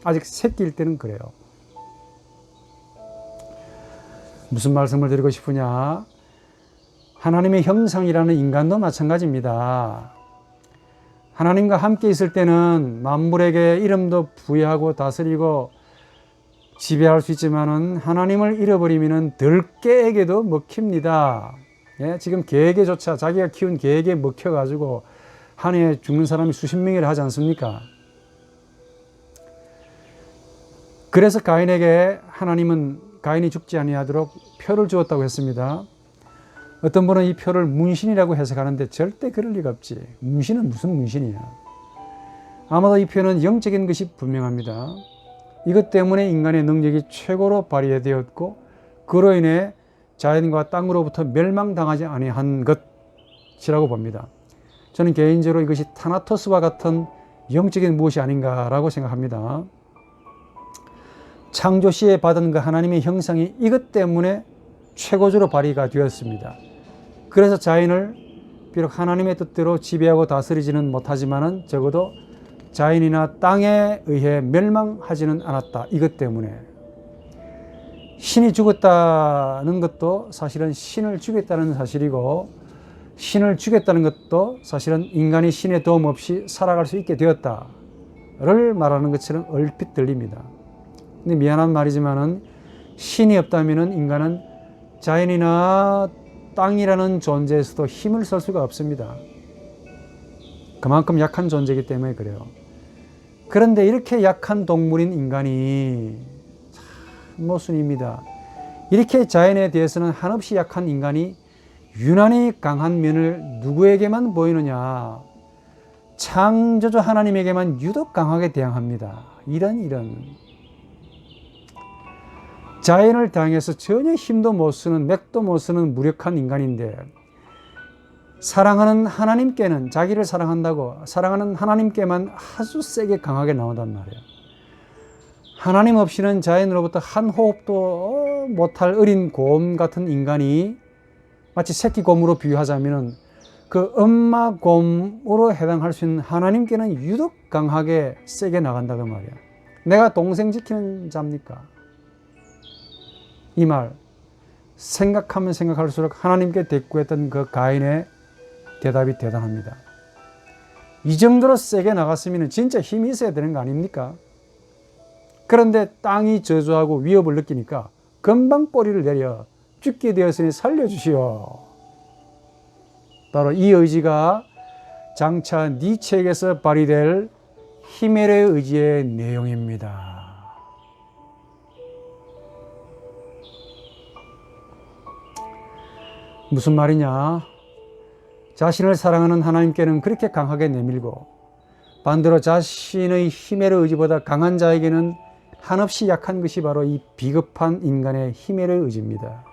아직 새끼일 때는 그래요. 무슨 말씀을 드리고 싶으냐? 하나님의 형상이라는 인간도 마찬가지입니다. 하나님과 함께 있을 때는 만물에게 이름도 부여하고 다스리고 지배할 수 있지만은 하나님을 잃어버리면은 들개에게도 먹힙니다. 예, 지금 개에게조차 자기가 키운 개에게 먹혀가지고 한 해에 죽는 사람이 수십 명이라 하지 않습니까? 그래서 가인에게 하나님은 가인이 죽지 아니하도록 표를 주었다고 했습니다. 어떤 분은 이 표를 문신이라고 해석하는데 절대 그럴 리가 없지. 문신은 무슨 문신이야. 아마도 이 표는 영적인 것이 분명합니다. 이것 때문에 인간의 능력이 최고로 발휘되었고 그로 인해 자연과 땅으로부터 멸망당하지 아니한 것이라고 봅니다. 저는 개인적으로 이것이 타나토스와 같은 영적인 무엇이 아닌가라고 생각합니다. 창조 시에 받은 그 하나님의 형상이 이것 때문에 최고조로 발휘가 되었습니다. 그래서 자연을 비록 하나님의 뜻대로 지배하고 다스리지는 못하지만은 적어도 자연이나 땅에 의해 멸망하지는 않았다. 이것 때문에 신이 죽었다는 것도 사실은 신을 죽였다는 사실이고 신을 죽였다는 것도 사실은 인간이 신의 도움 없이 살아갈 수 있게 되었다를 말하는 것처럼 얼핏 들립니다. 근데 미안한 말이지만은 신이 없다면은 인간은 자연이나 땅이라는 존재에서도 힘을 쓸 수가 없습니다. 그만큼 약한 존재이기 때문에 그래요. 그런데 이렇게 약한 동물인 인간이 참 모순입니다. 이렇게 자연에 대해서는 한없이 약한 인간이 유난히 강한 면을 누구에게만 보이느냐? 창조주 하나님에게만 유독 강하게 대항합니다. 이런 자연을 당해서 전혀 힘도 못 쓰는, 맥도 못 쓰는 무력한 인간인데, 사랑하는 하나님께는, 자기를 사랑한다고 사랑하는 하나님께만 아주 세게 강하게 나온단 말이에요. 하나님 없이는 자연으로부터 한 호흡도 못할 어린 곰 같은 인간이 마치 새끼 곰으로 비유하자면 그 엄마 곰으로 해당할 수 있는 하나님께는 유독 강하게 세게 나간다 그 말이야. 내가 동생 지키는 자입니까? 이 말 생각하면 생각할수록 하나님께 대꾸했던 그 가인의 대답이 대단합니다. 이 정도로 세게 나갔으면 진짜 힘이 있어야 되는 거 아닙니까? 그런데 땅이 저주하고 위협을 느끼니까 금방 꼬리를 내려 죽게 되었으니 살려주시오. 바로 이 의지가 장차 니체에게서 발휘될 히메르의 의지의 내용입니다. 무슨 말이냐? 자신을 사랑하는 하나님께는 그렇게 강하게 내밀고 반대로 자신의 히메르 의지보다 강한 자에게는 한없이 약한 것이 바로 이 비겁한 인간의 히메르 의지입니다.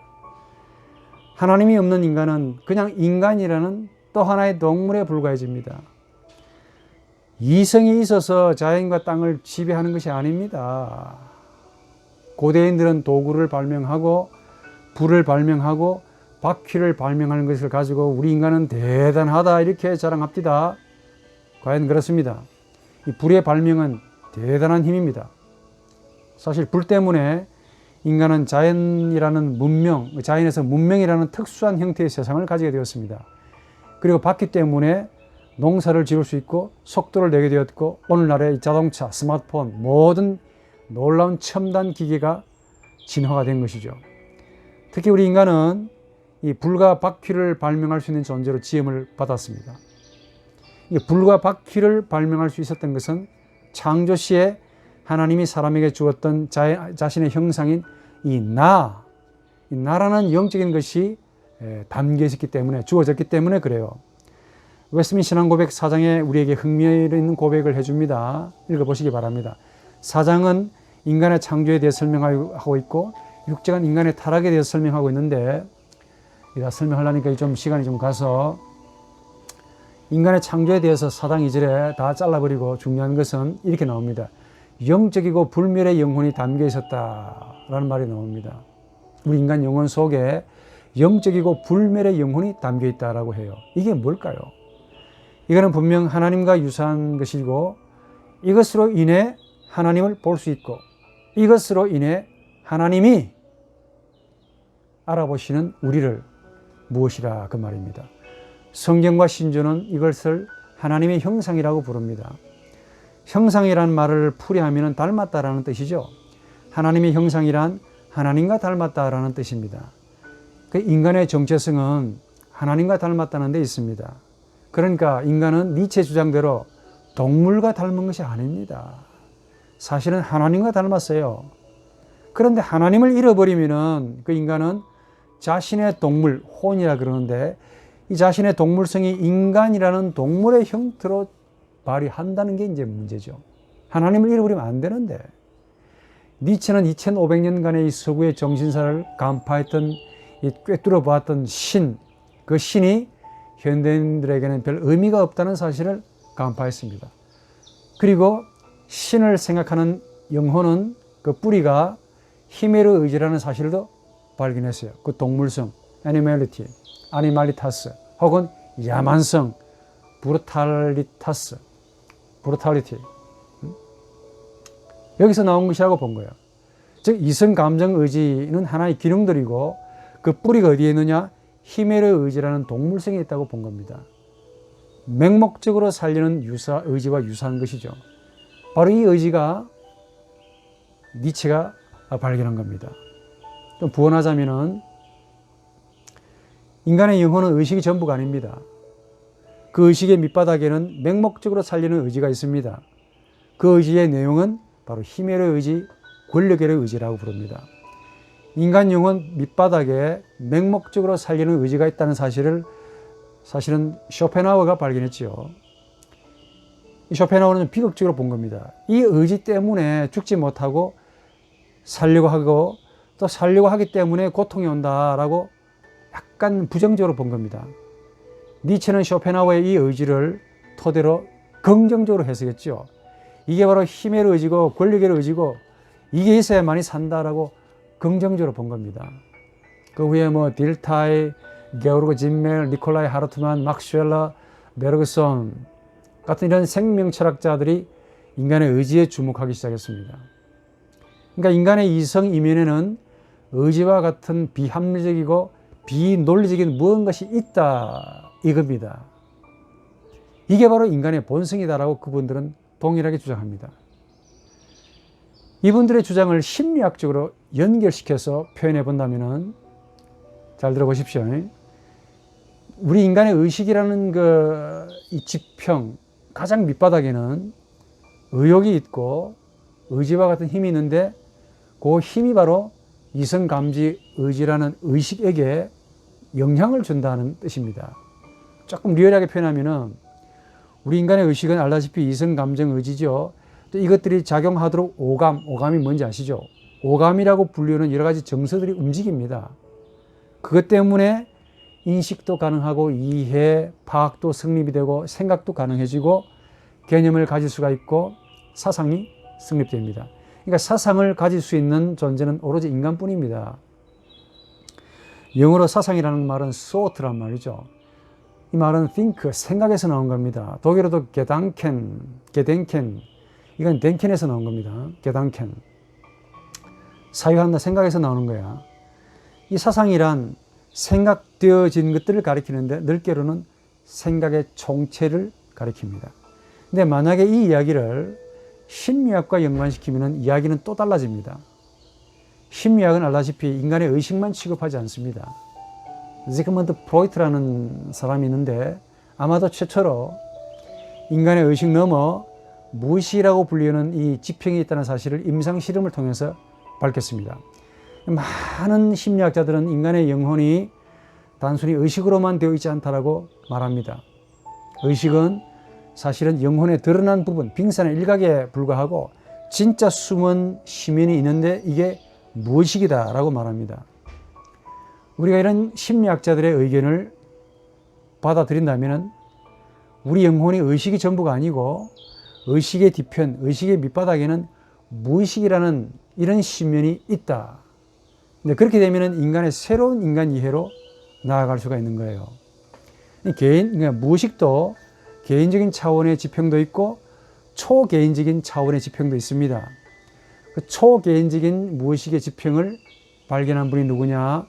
하나님이 없는 인간은 그냥 인간이라는 또 하나의 동물에 불과해집니다. 이성이 있어서 자연과 땅을 지배하는 것이 아닙니다. 고대인들은 도구를 발명하고 불을 발명하고 바퀴를 발명하는 것을 가지고 우리 인간은 대단하다 이렇게 자랑합니다. 과연 그렇습니다. 이 불의 발명은 대단한 힘입니다. 사실 불 때문에 인간은 자연이라는 문명, 자연에서 문명이라는 특수한 형태의 세상을 가지게 되었습니다. 그리고 바퀴 때문에 농사를 지을 수 있고 속도를 내게 되었고 오늘날의 자동차, 스마트폰 모든 놀라운 첨단 기계가 진화가 된 것이죠. 특히 우리 인간은 이 불과 바퀴를 발명할 수 있는 존재로 지음을 받았습니다. 이 불과 바퀴를 발명할 수 있었던 것은 창조 시에 하나님이 사람에게 주었던 자신의 형상인 이 나라는 영적인 것이 담겨 있었기 때문에, 주어졌기 때문에 그래요. 웨스트민스터 신앙 고백 4장에 우리에게 흥미있는 고백을 해줍니다. 읽어보시기 바랍니다. 4장은 인간의 창조에 대해 설명하고 있고 6장은 인간의 타락에 대해서 설명하고 있는데, 다 설명하려니까 좀 시간이 좀 가서 인간의 창조에 대해서 4장 2절에 다 잘라버리고 중요한 것은 이렇게 나옵니다. 영적이고 불멸의 영혼이 담겨 있었다라는 말이 나옵니다. 우리 인간 영혼 속에 영적이고 불멸의 영혼이 담겨 있다라고 해요. 이게 뭘까요? 이거는 분명 하나님과 유사한 것이고 이것으로 인해 하나님을 볼 수 있고 이것으로 인해 하나님이 알아보시는 우리를 무엇이라 그 말입니다. 성경과 신조는 이것을 하나님의 형상이라고 부릅니다. 형상이란 말을 풀이하면 닮았다라는 뜻이죠. 하나님의 형상이란 하나님과 닮았다라는 뜻입니다. 그 인간의 정체성은 하나님과 닮았다는 데 있습니다. 그러니까 인간은 니체 주장대로 동물과 닮은 것이 아닙니다. 사실은 하나님과 닮았어요. 그런데 하나님을 잃어버리면 그 인간은 자신의 동물, 혼이라 그러는데 이 자신의 동물성이 인간이라는 동물의 형태로 발휘한다는 게 이제 문제죠. 하나님을 잃어버리면 안 되는데, 니체는 2500년간의 이 서구의 정신사를 간파했던, 꿰뚫어 보았던 그 신이 현대인들에게는 별 의미가 없다는 사실을 간파했습니다. 그리고 신을 생각하는 영혼은 그 뿌리가 히메르 의지라는 사실도 발견했어요. 그 동물성, 아니말리타스, 혹은 야만성, 브루탈리티. 여기서 나온 것이라고 본 거예요. 즉 이성, 감정, 의지는 하나의 기능들이고 그 뿌리가 어디에 있느냐? 히메르 의지라는 동물성이 있다고 본 겁니다. 맹목적으로 살리는 의지와 유사한 것이죠. 바로 이 의지가 니체가 발견한 겁니다. 좀 부언하자면은 인간의 영혼은 의식이 전부가 아닙니다. 그 의식의 밑바닥에는 맹목적으로 살리는 의지가 있습니다. 그 의지의 내용은 바로 힘의 의지, 권력의 의지라고 부릅니다. 인간 영혼 밑바닥에 맹목적으로 살리는 의지가 있다는 사실은 쇼펜하우어가 발견했지요. 이 쇼펜하우어는 비극적으로 본 겁니다. 이 의지 때문에 죽지 못하고 살려고 하고 또 살려고 하기 때문에 고통이 온다라고 약간 부정적으로 본 겁니다. 니체는 쇼펜하우어의 이 의지를 토대로 긍정적으로 해석했죠. 이게 바로 힘의 의지고 권력의 의지고 이게 있어야만이 산다라고 긍정적으로 본 겁니다. 그 후에 딜타이, 게오르그 짐멜, 니콜라이 하르트만, 막스웰러, 베르그손 같은 이런 생명 철학자들이 인간의 의지에 주목하기 시작했습니다. 그러니까 인간의 이성 이면에는 의지와 같은 비합리적이고 비논리적인 무언가가 있다 이겁니다. 이게 바로 인간의 본성이다라고 그분들은 동일하게 주장합니다. 이분들의 주장을 심리학적으로 연결시켜서 표현해 본다면 잘 들어보십시오. 우리 인간의 의식이라는 이 지평 가장 밑바닥에는 의욕이 있고 의지와 같은 힘이 있는데 그 힘이 바로 이성감지 의지라는 의식에게 영향을 준다는 뜻입니다. 조금 리얼하게 표현하면 우리 인간의 의식은 알다시피 이성감정 의지죠. 또 이것들이 작용하도록 오감이 뭔지 아시죠? 오감이라고 불리는 여러 가지 정서들이 움직입니다. 그것 때문에 인식도 가능하고 이해, 파악도 성립이 되고 생각도 가능해지고 개념을 가질 수가 있고 사상이 성립됩니다. 그러니까 사상을 가질 수 있는 존재는 오로지 인간뿐입니다. 영어로 사상이라는 말은 thought란 말이죠. 이 말은 think, 생각에서 나온 겁니다. 독일어도 gedenken, 이건 denken에서 나온 겁니다. gedanken. 사유한다, 생각에서 나오는 거야. 이 사상이란 생각되어진 것들을 가리키는데 넓게로는 생각의 총체를 가리킵니다. 근데 만약에 이 이야기를 심리학과 연관시키면 이야기는 또 달라집니다. 심리학은 알다시피 인간의 의식만 취급하지 않습니다. 지그문드 프로이트라는 사람이 있는데 아마도 최초로 인간의 의식 넘어 무의식이라고 불리는 이 지평이 있다는 사실을 임상 실험을 통해서 밝혔습니다. 많은 심리학자들은 인간의 영혼이 단순히 의식으로만 되어 있지 않다라고 말합니다. 의식은 사실은 영혼의 드러난 부분, 빙산의 일각에 불과하고 진짜 숨은 심연이 있는데 이게 무의식이다라고 말합니다. 우리가 이런 심리학자들의 의견을 받아들인다면 우리 영혼이 의식이 전부가 아니고 의식의 뒤편, 의식의 밑바닥에는 무의식이라는 이런 심연이 있다. 근데 그렇게 되면 인간의 새로운 인간 이해로 나아갈 수가 있는 거예요. 그러니까 무의식도 개인적인 차원의 지평도 있고 초개인적인 차원의 지평도 있습니다. 그 초개인적인 무의식의 지평을 발견한 분이 누구냐?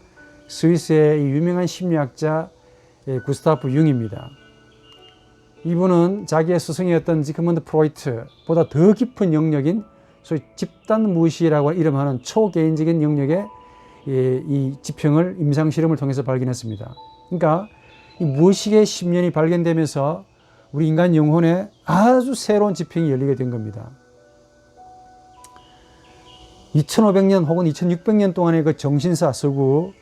스위스의 유명한 심리학자 구스타프 융입니다. 이분은 자기의 스승이었던 지그문드 프로이트보다 더 깊은 영역인 소위 집단 무의식이라고 이름하는 초개인적인 영역의 이 지평을 임상실험을 통해서 발견했습니다. 그러니까 이 무의식의 심연이 발견되면서 우리 인간 영혼에 아주 새로운 지평이 열리게 된 겁니다. 2500년 혹은 2600년 동안의 그 정신사 서구,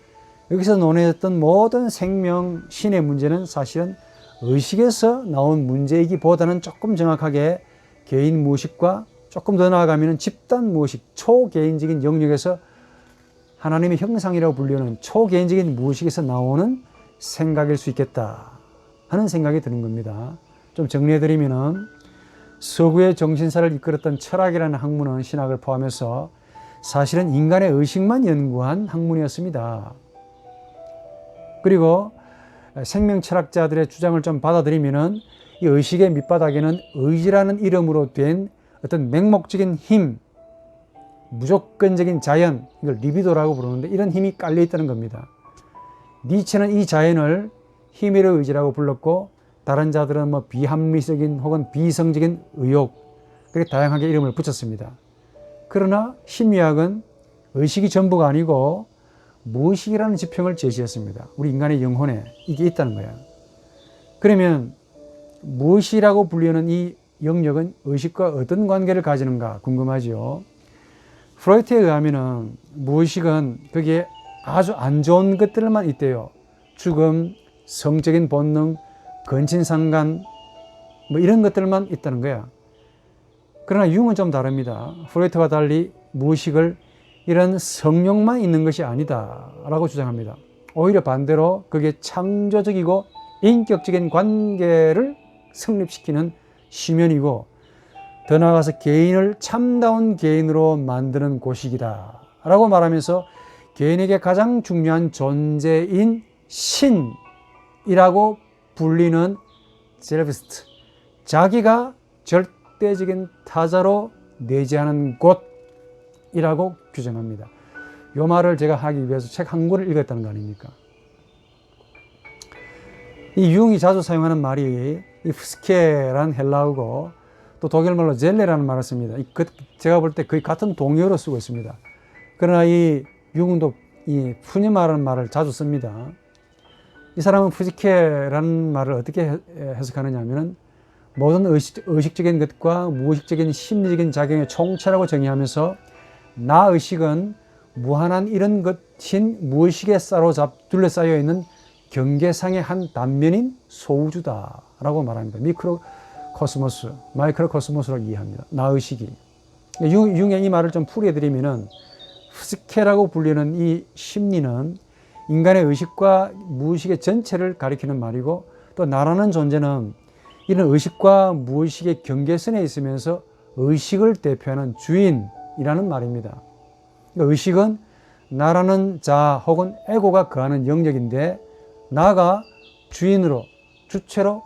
여기서 논의했던 모든 생명, 신의 문제는 사실은 의식에서 나온 문제이기보다는 조금 정확하게 개인 무의식과 조금 더 나아가면 집단 무의식, 초개인적인 영역에서 하나님의 형상이라고 불리는 초개인적인 무의식에서 나오는 생각일 수 있겠다 하는 생각이 드는 겁니다. 좀 정리해드리면 서구의 정신사를 이끌었던 철학이라는 학문은 신학을 포함해서 사실은 인간의 의식만 연구한 학문이었습니다. 그리고 생명 철학자들의 주장을 좀 받아들이면 이 의식의 밑바닥에는 의지라는 이름으로 된 어떤 맹목적인 힘, 무조건적인 자연, 이걸 리비도라고 부르는데 이런 힘이 깔려 있다는 겁니다. 니체는 이 자연을 힘의 의지라고 불렀고 다른 자들은 비합리적인 혹은 비이성적인 의욕, 그렇게 다양하게 이름을 붙였습니다. 그러나 심리학은 의식이 전부가 아니고 무의식이라는 지평을 제시했습니다. 우리 인간의 영혼에 이게 있다는 거야. 그러면 무엇이라고 불리는 이 영역은 의식과 어떤 관계를 가지는가 궁금하지요. 프로이트에 의하면 무의식은 거기에 아주 안 좋은 것들만 있대요. 죽음, 성적인 본능, 근친상간 뭐 이런 것들만 있다는 거야. 그러나 융은 좀 다릅니다. 프로이트와 달리 무의식을 이런 성욕만 있는 것이 아니다 라고 주장합니다. 오히려 반대로 그게 창조적이고 인격적인 관계를 성립시키는 시면이고, 더 나아가서 개인을 참다운 개인으로 만드는 곳이다 라고 말하면서 개인에게 가장 중요한 존재인 신이라고 불리는 셀비스트, 자기가 절대적인 타자로 내재하는 곳이라고 규정합니다. 이 말을 제가 하기 위해서 책 한 권을 읽었다는 거 아닙니까? 이 융이 자주 사용하는 말이 이 프스케라는 헬라어고, 또 독일말로 젤레라는 말을 씁니다. 제가 볼 때 거의 같은 동의어로 쓰고 있습니다. 그러나 이 융도 이 푸념이라는 말을 자주 씁니다. 이 사람은 프스케라는 말을 어떻게 해석하느냐 하면은 모든 의식적인 것과 무의식적인 심리적인 작용의 총체라고 정의하면서 나 의식은 무한한 이런 것인 무의식에 둘러싸여 있는 경계상의 한 단면인 소우주다 라고 말합니다. 미크로코스모스, 마이크로코스모스로 이해합니다. 나 의식이. 융의 이 말을 좀 풀이해드리면은 프스케라고 불리는 이 심리는 인간의 의식과 무의식의 전체를 가리키는 말이고, 또 나라는 존재는 이런 의식과 무의식의 경계선에 있으면서 의식을 대표하는 주인이라는 말입니다. 그러니까 의식은 나라는 자 혹은 에고가 거하는 영역인데, 나가 주인으로, 주체로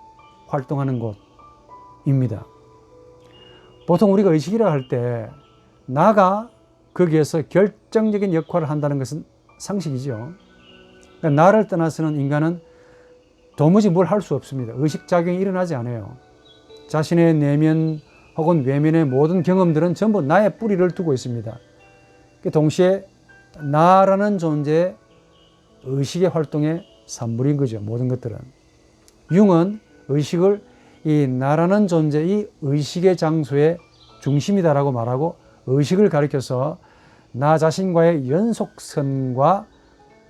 활동하는 곳입니다. 보통 우리가 의식이라 할 때 나가 거기에서 결정적인 역할을 한다는 것은 상식이죠. 그러니까 나를 떠나서는 인간은 도무지 뭘 할 수 없습니다. 의식작용이 일어나지 않아요. 자신의 내면 혹은 외면의 모든 경험들은 전부 나의 뿌리를 두고 있습니다. 동시에 나라는 존재의 의식의 활동의 산물인 거죠. 모든 것들은. 융은 의식을 이 나라는 존재의 의식의 장소의 중심이다라고 말하고, 의식을 가리켜서 나 자신과의 연속선과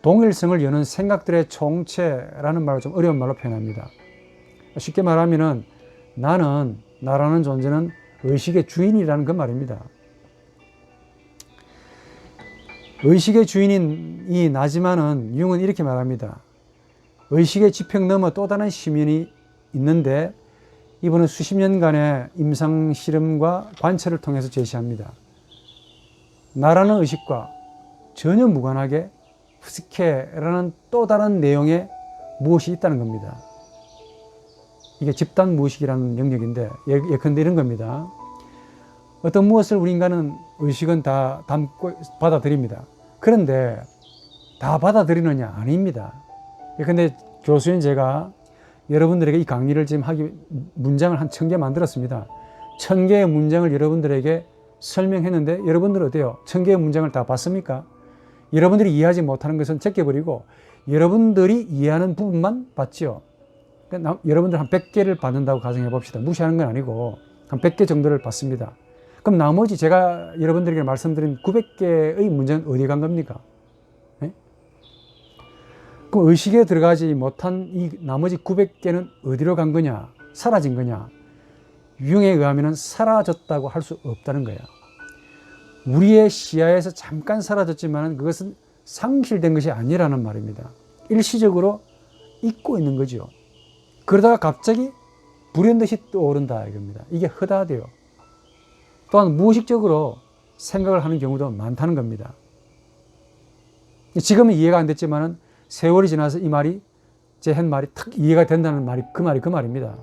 동일성을 여는 생각들의 총체라는 말을 좀 어려운 말로 표현합니다. 쉽게 말하면은 나라는 존재는 의식의 주인이라는 그 말입니다. 의식의 주인인 이 나지만은 융은 이렇게 말합니다. 의식의 지평 너머 또 다른 시면이 있는데, 이분은 수십 년간의 임상 실험과 관찰을 통해서 제시합니다. 나라는 의식과 전혀 무관하게 프스케라는 또 다른 내용의 무엇이 있다는 겁니다. 이게 집단 무의식이라는 영역인데, 예컨대 이런 겁니다. 어떤 무엇을 우리 인간은 의식은 다 담고 받아들입니다. 그런데 다 받아들이느냐? 아닙니다. 예컨대 교수인 제가 여러분들에게 이 강의를 지금 문장을 한 1000개 만들었습니다. 1000개의 문장을 여러분들에게 설명했는데, 여러분들은 어때요? 1000개의 문장을 다 봤습니까? 여러분들이 이해하지 못하는 것은 제껴버리고 여러분들이 이해하는 부분만 봤죠. 그러니까 여러분들 한 100개를 받는다고 가정해 봅시다. 무시하는 건 아니고 한 100개 정도를 받습니다. 그럼 나머지 제가 여러분들에게 말씀드린 900개의 문제는 어디 간 겁니까? 네? 그럼 의식에 들어가지 못한 이 나머지 900개는 어디로 간 거냐? 사라진 거냐? 융에 의하면 사라졌다고 할 수 없다는 거야. 우리의 시야에서 잠깐 사라졌지만 그것은 상실된 것이 아니라는 말입니다. 일시적으로 잊고 있는 거죠. 그러다가 갑자기 불현듯이 떠오른다 이겁니다. 이게 허다돼요. 또한 무의식적으로 생각을 하는 경우도 많다는 겁니다. 지금은 이해가 안 됐지만 세월이 지나서 이 말이, 제 한 말이 탁 이해가 된다는 말이 그 말입니다.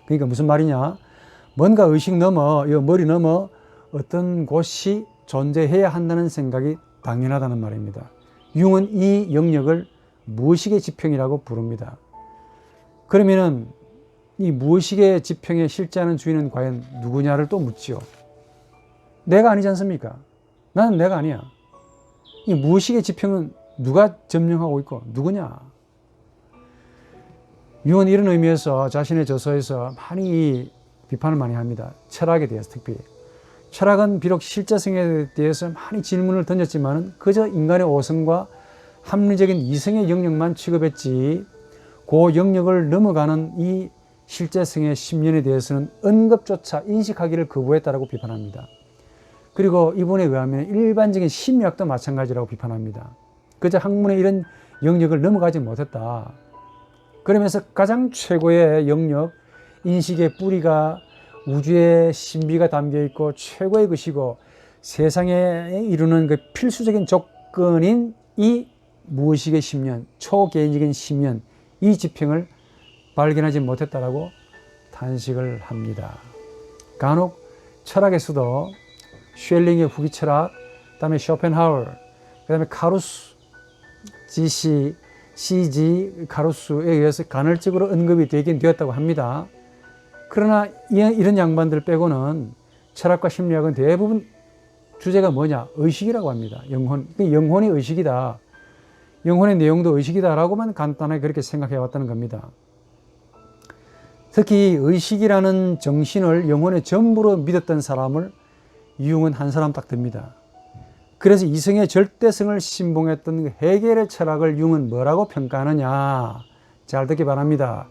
그러니까 무슨 말이냐? 뭔가 의식 넘어, 머리 넘어 어떤 곳이 존재해야 한다는 생각이 당연하다는 말입니다. 융은 이 영역을 무의식의 지평이라고 부릅니다. 그러면은 이 무의식의 지평에 실제하는 주인은 과연 누구냐를 또 묻지요. 내가 아니지 않습니까? 나는 내가 아니야. 이 무의식의 지평은 누가 점령하고 있고 누구냐? 융은 이런 의미에서 자신의 저서에서 많이 비판을 많이 합니다. 철학에 대해서 특히. 철학은 비록 실제성에 대해서 많이 질문을 던졌지만 그저 인간의 오성과 합리적인 이성의 영역만 취급했지 그 영역을 넘어가는 이 실제성의 심연에 대해서는 언급조차 인식하기를 거부했다라고 비판합니다. 그리고 이분에 의하면 일반적인 심리학도 마찬가지라고 비판합니다. 그저 학문의 이런 영역을 넘어가지 못했다. 그러면서 가장 최고의 영역, 인식의 뿌리가 우주의 신비가 담겨 있고 최고의 것이고 세상에 이루는 그 필수적인 조건인 이 무의식의 심연, 초개인적인 심연, 이 지평을 발견하지 못했다라고 탄식을 합니다. 간혹 철학에서도 쉘링의 후기 철학, 그다음에 쇼펜하우어, 그다음에 카루스, CG 카루스에 의해서 간헐적으로 언급이 되긴 되었다고 합니다. 그러나 이런 양반들 빼고는 철학과 심리학은 대부분 주제가 뭐냐? 의식이라고 합니다. 영혼이 의식이다. 영혼의 내용도 의식이다라고만 간단하게 그렇게 생각해 왔다는 겁니다. 특히 의식이라는 정신을 영혼의 전부로 믿었던 사람을 융은 한 사람 딱 듭니다. 그래서 이성의 절대성을 신봉했던 헤겔의 철학을 융은 뭐라고 평가하느냐? 잘 듣기 바랍니다.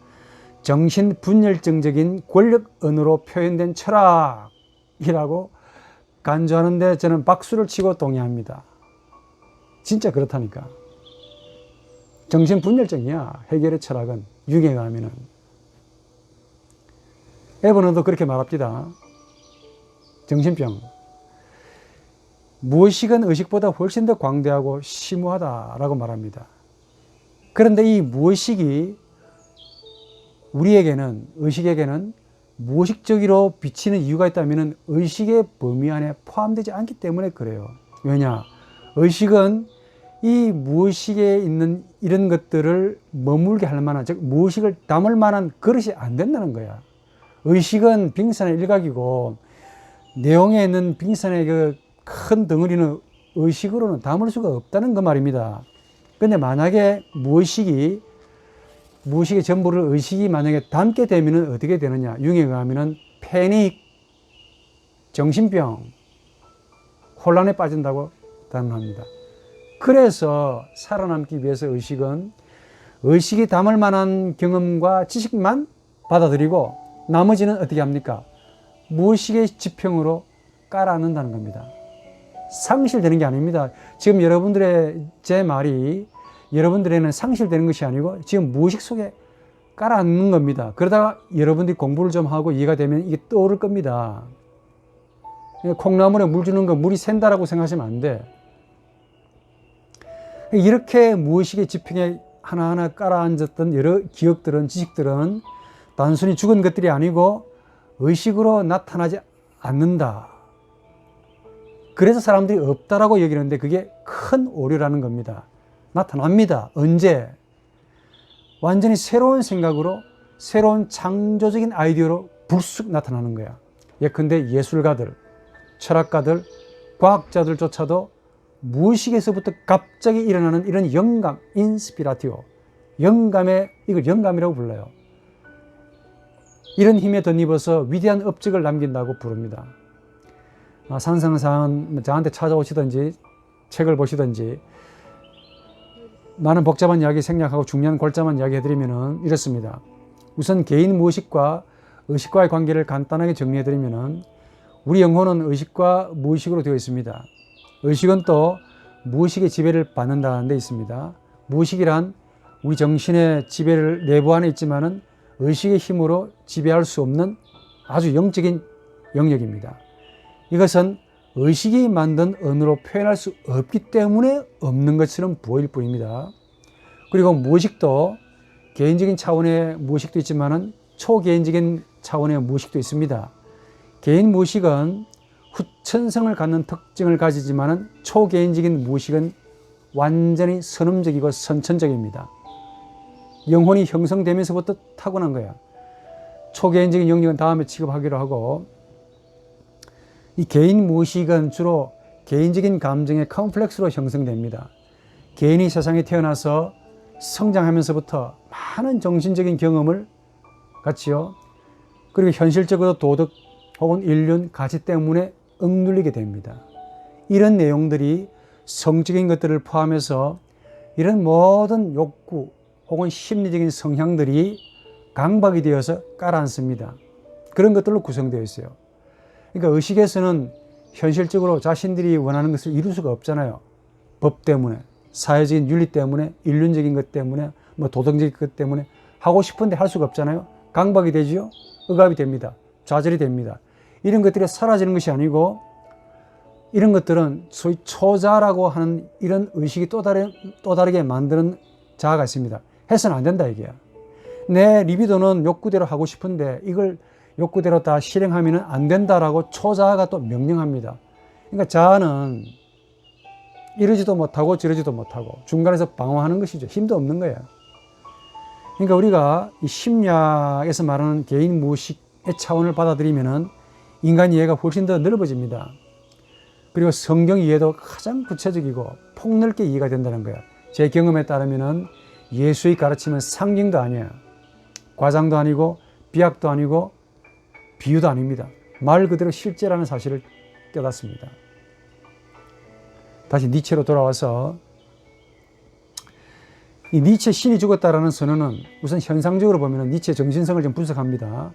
정신분열증적인 권력언어로 표현된 철학이라고 간주하는데 저는 박수를 치고 동의합니다. 진짜 그렇다니까. 정신분열증이야. 헤겔의 철학은 융에 가면은. 에버너도 그렇게 말합니다. 정신병. 무의식은 의식보다 훨씬 더 광대하고 심오하다라고 말합니다. 그런데 이 무의식이 우리에게는, 의식에게는 무의식적으로 비치는 이유가 있다면 의식의 범위 안에 포함되지 않기 때문에 그래요. 왜냐? 의식은 이 무의식에 있는 이런 것들을 머물게 할 만한, 즉 무의식을 담을 만한 그릇이 안 된다는 거야. 의식은 빙산의 일각이고 내용에 있는 빙산의 그 큰 덩어리는 의식으로는 담을 수가 없다는 그 말입니다. 근데 만약에 무의식의 전부를 의식이 만약에 담게 되면 어떻게 되느냐? 융에 의하면 패닉, 정신병, 혼란에 빠진다고 단언합니다. 그래서 살아남기 위해서 의식이 담을 만한 경험과 지식만 받아들이고 나머지는 어떻게 합니까? 무의식의 지평으로 깔아앉는다는 겁니다. 상실되는 게 아닙니다. 지금 제 말이 여러분들에는 상실되는 것이 아니고 지금 무의식 속에 깔아앉는 겁니다. 그러다가 여러분들이 공부를 좀 하고 이해가 되면 이게 떠오를 겁니다. 콩나물에 물 주는 거 물이 샌다라고 생각하시면 안 돼. 이렇게 무의식의 지평에 하나하나 깔아앉았던 여러 기억들은, 지식들은 단순히 죽은 것들이 아니고 의식으로 나타나지 않는다. 그래서 사람들이 없다라고 여기는데 그게 큰 오류라는 겁니다. 나타납니다. 언제? 완전히 새로운 생각으로, 새로운 창조적인 아이디어로 불쑥 나타나는 거야. 예컨대 예술가들, 철학가들, 과학자들조차도 무의식에서부터 갑자기 일어나는 이런 영감, 인스피라티오, 이걸 영감이라고 불러요. 이런 힘에 덧입어서 위대한 업적을 남긴다고 부릅니다. 산상상은 저한테 찾아오시든지 책을 보시든지 많은 복잡한 이야기 생략하고 중요한 골자만 이야기 해드리면 이렇습니다. 우선 개인 무의식과 의식과의 관계를 간단하게 정리해드리면 우리 영혼은 의식과 무의식으로 되어 있습니다. 의식은 또 무의식의 지배를 받는다는 데 있습니다. 무의식이란 우리 정신의 지배를 내부 안에 있지만은 의식의 힘으로 지배할 수 없는 아주 영적인 영역입니다. 이것은 의식이 만든 언어로 표현할 수 없기 때문에 없는 것처럼 보일 뿐입니다. 그리고 무의식도 개인적인 차원의 무의식도 있지만은 초개인적인 차원의 무의식도 있습니다. 개인 무의식은 후천성을 갖는 특징을 가지지만은 초개인적인 무의식은 완전히 선음적이고 선천적입니다. 영혼이 형성되면서부터 타고난 거야. 초개인적인 영역은 다음에 취급하기로 하고, 이 개인 무의식은 주로 개인적인 감정의 컴플렉스로 형성됩니다. 개인이 세상에 태어나서 성장하면서부터 많은 정신적인 경험을 갖지요. 그리고 현실적으로 도덕 혹은 인륜, 가치 때문에 억눌리게 됩니다. 이런 내용들이 성적인 것들을 포함해서 이런 모든 욕구 혹은 심리적인 성향들이 강박이 되어서 깔아앉습니다. 그런 것들로 구성되어 있어요. 그러니까 의식에서는 현실적으로 자신들이 원하는 것을 이룰 수가 없잖아요. 법 때문에, 사회적인 윤리 때문에, 인륜적인 것 때문에, 뭐 도덕적인 것 때문에 하고 싶은데 할 수가 없잖아요. 강박이 되지요. 억압이 됩니다. 좌절이 됩니다. 이런 것들이 사라지는 것이 아니고, 이런 것들은 소위 초자라고 하는 이런 의식이 또 다르게 만드는 자아가 있습니다. 해서는 안 된다 이게야. 내 리비도는 욕구대로 하고 싶은데 이걸 욕구대로 다 실행하면 안 된다라고 초자아가 또 명령합니다. 그러니까 자아는 이러지도 못하고 저러지도 못하고 중간에서 방황하는 것이죠. 힘도 없는 거예요. 그러니까 우리가 이 심리학에서 말하는 개인 무의식의 차원을 받아들이면은 인간 이해가 훨씬 더 넓어집니다. 그리고 성경 이해도 가장 구체적이고 폭넓게 이해가 된다는 거예요. 제 경험에 따르면은 예수의 가르침은 상징도 아니에요. 과장도 아니고 비약도 아니고 비유도 아닙니다. 말 그대로 실제라는 사실을 깨닫습니다. 다시 니체로 돌아와서 이 니체 신이 죽었다라는 선언은 우선 현상적으로 보면 니체 정신성을 좀 분석합니다.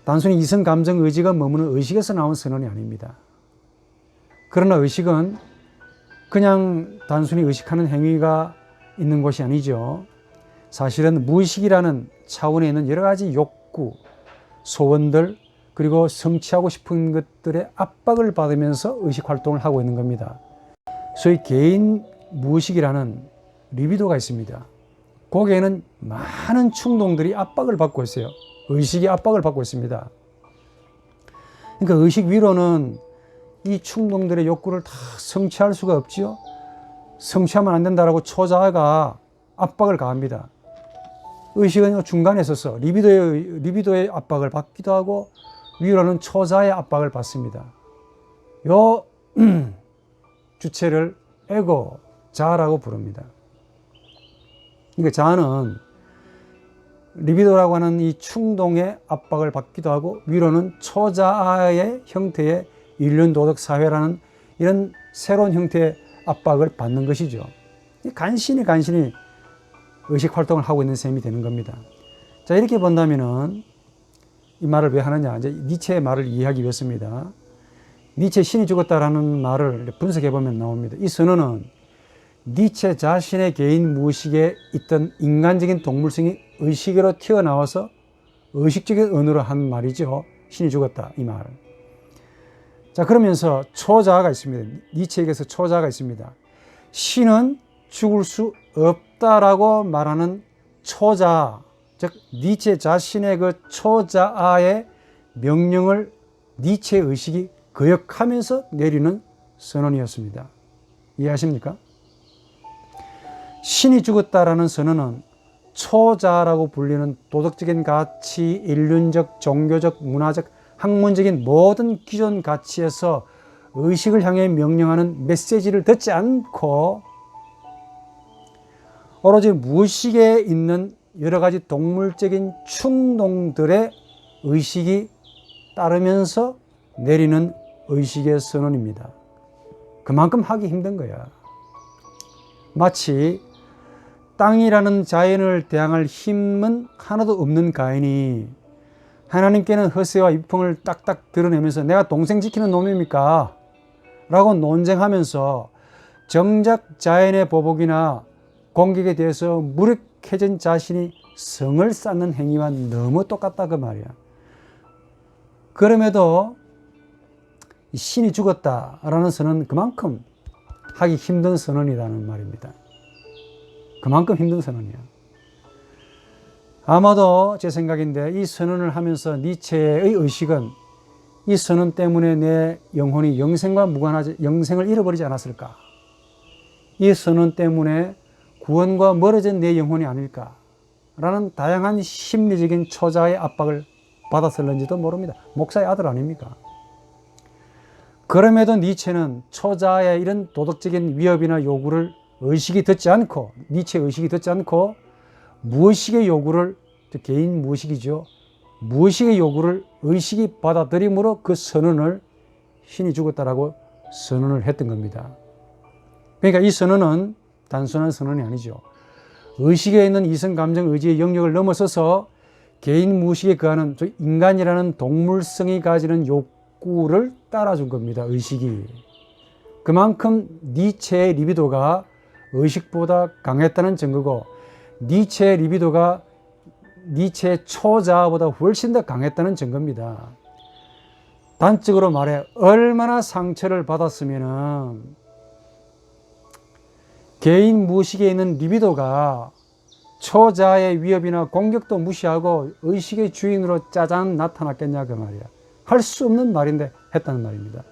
단순히 이성, 감정, 의지가 머무는 의식에서 나온 선언이 아닙니다. 그러나 의식은 그냥 단순히 의식하는 행위가 있는 것이 아니죠. 사실은 무의식이라는 차원에 있는 여러 가지 욕구, 소원들, 그리고 성취하고 싶은 것들의 압박을 받으면서 의식 활동을 하고 있는 겁니다. 소위 개인 무의식이라는 리비도가 있습니다. 거기에는 많은 충동들이 압박을 받고 있어요. 의식이 압박을 받고 있습니다. 그러니까 의식 위로는 이 충동들의 욕구를 다 성취할 수가 없지요. 성취하면 안 된다라고 초자아가 압박을 가합니다. 의식은 중간에 서서 리비도의 압박을 받기도 하고 위로는 초자의 압박을 받습니다. 요 주체를 에고, 자아라고 부릅니다. 그러니까 자아는 리비도라고 하는 이 충동의 압박을 받기도 하고 위로는 초자아의 형태의 인륜, 도덕, 사회라는 이런 새로운 형태의 압박을 받는 것이죠. 간신히 의식 활동을 하고 있는 셈이 되는 겁니다. 자, 이렇게 본다면은 이 말을 왜 하느냐? 이제 니체의 말을 이해하기 위해서입니다. 니체 신이 죽었다라는 말을 분석해 보면 나옵니다. 이 선언은 니체 자신의 개인 무의식에 있던 인간적인 동물성이 의식으로 튀어나와서 의식적인 언어로 한 말이죠. 신이 죽었다, 이 말. 자, 그러면서 초자아가 있습니다. 니체에게서 초자아가 있습니다. 신은 죽을 수 없다라고 말하는 초자아, 즉 니체 자신의 그 초자아의 명령을 니체의 의식이 거역하면서 내리는 선언이었습니다. 이해하십니까? 신이 죽었다라는 선언은 초자아라고 불리는 도덕적인 가치, 인륜적, 종교적, 문화적, 학문적인 모든 기존 가치에서 의식을 향해 명령하는 메시지를 듣지 않고 오로지 무의식에 있는 여러 가지 동물적인 충동들의 의식이 따르면서 내리는 의식의 선언입니다. 그만큼 하기 힘든 거야. 마치 땅이라는 자연을 대항할 힘은 하나도 없는 가인이 하나님께는 허세와 위풍을 딱딱 드러내면서 내가 동생 지키는 놈입니까? 라고 논쟁하면서 정작 자연의 보복이나 공격에 대해서 무력해진 자신이 성을 쌓는 행위와 너무 똑같다 그 말이야. 그럼에도 신이 죽었다라는 선언은 그만큼 하기 힘든 선언이라는 말입니다. 그만큼 힘든 선언이야. 아마도 제 생각인데 이 선언을 하면서 니체의 의식은 이 선언 때문에 내 영혼이 영생과 무관하지, 영생을 잃어버리지 않았을까? 이 선언 때문에 구원과 멀어진 내 영혼이 아닐까? 라는 다양한 심리적인 초자의 압박을 받았을는지도 모릅니다. 목사의 아들 아닙니까? 그럼에도 니체는 초자의 이런 도덕적인 위협이나 요구를 니체의 의식이 듣지 않고 무의식의 요구를, 개인 무의식이죠. 무의식의 요구를 의식이 받아들임으로 그 선언을 신이 죽었다라고 선언을 했던 겁니다. 그러니까 이 선언은 단순한 선언이 아니죠. 의식에 있는 이성, 감정, 의지의 영역을 넘어서서 개인 무의식에 거하는 인간이라는 동물성이 가지는 욕구를 따라준 겁니다. 의식이. 그만큼 니체의 리비도가 의식보다 강했다는 증거고, 니체의 리비도가 니체의 초자아보다 훨씬 더 강했다는 증거입니다. 단적으로 말해 얼마나 상처를 받았으면 개인 무의식에 있는 리비도가 초자아의 위협이나 공격도 무시하고 의식의 주인으로 짜잔 나타났겠냐 그 말이야. 할 수 없는 말인데 했다는 말입니다.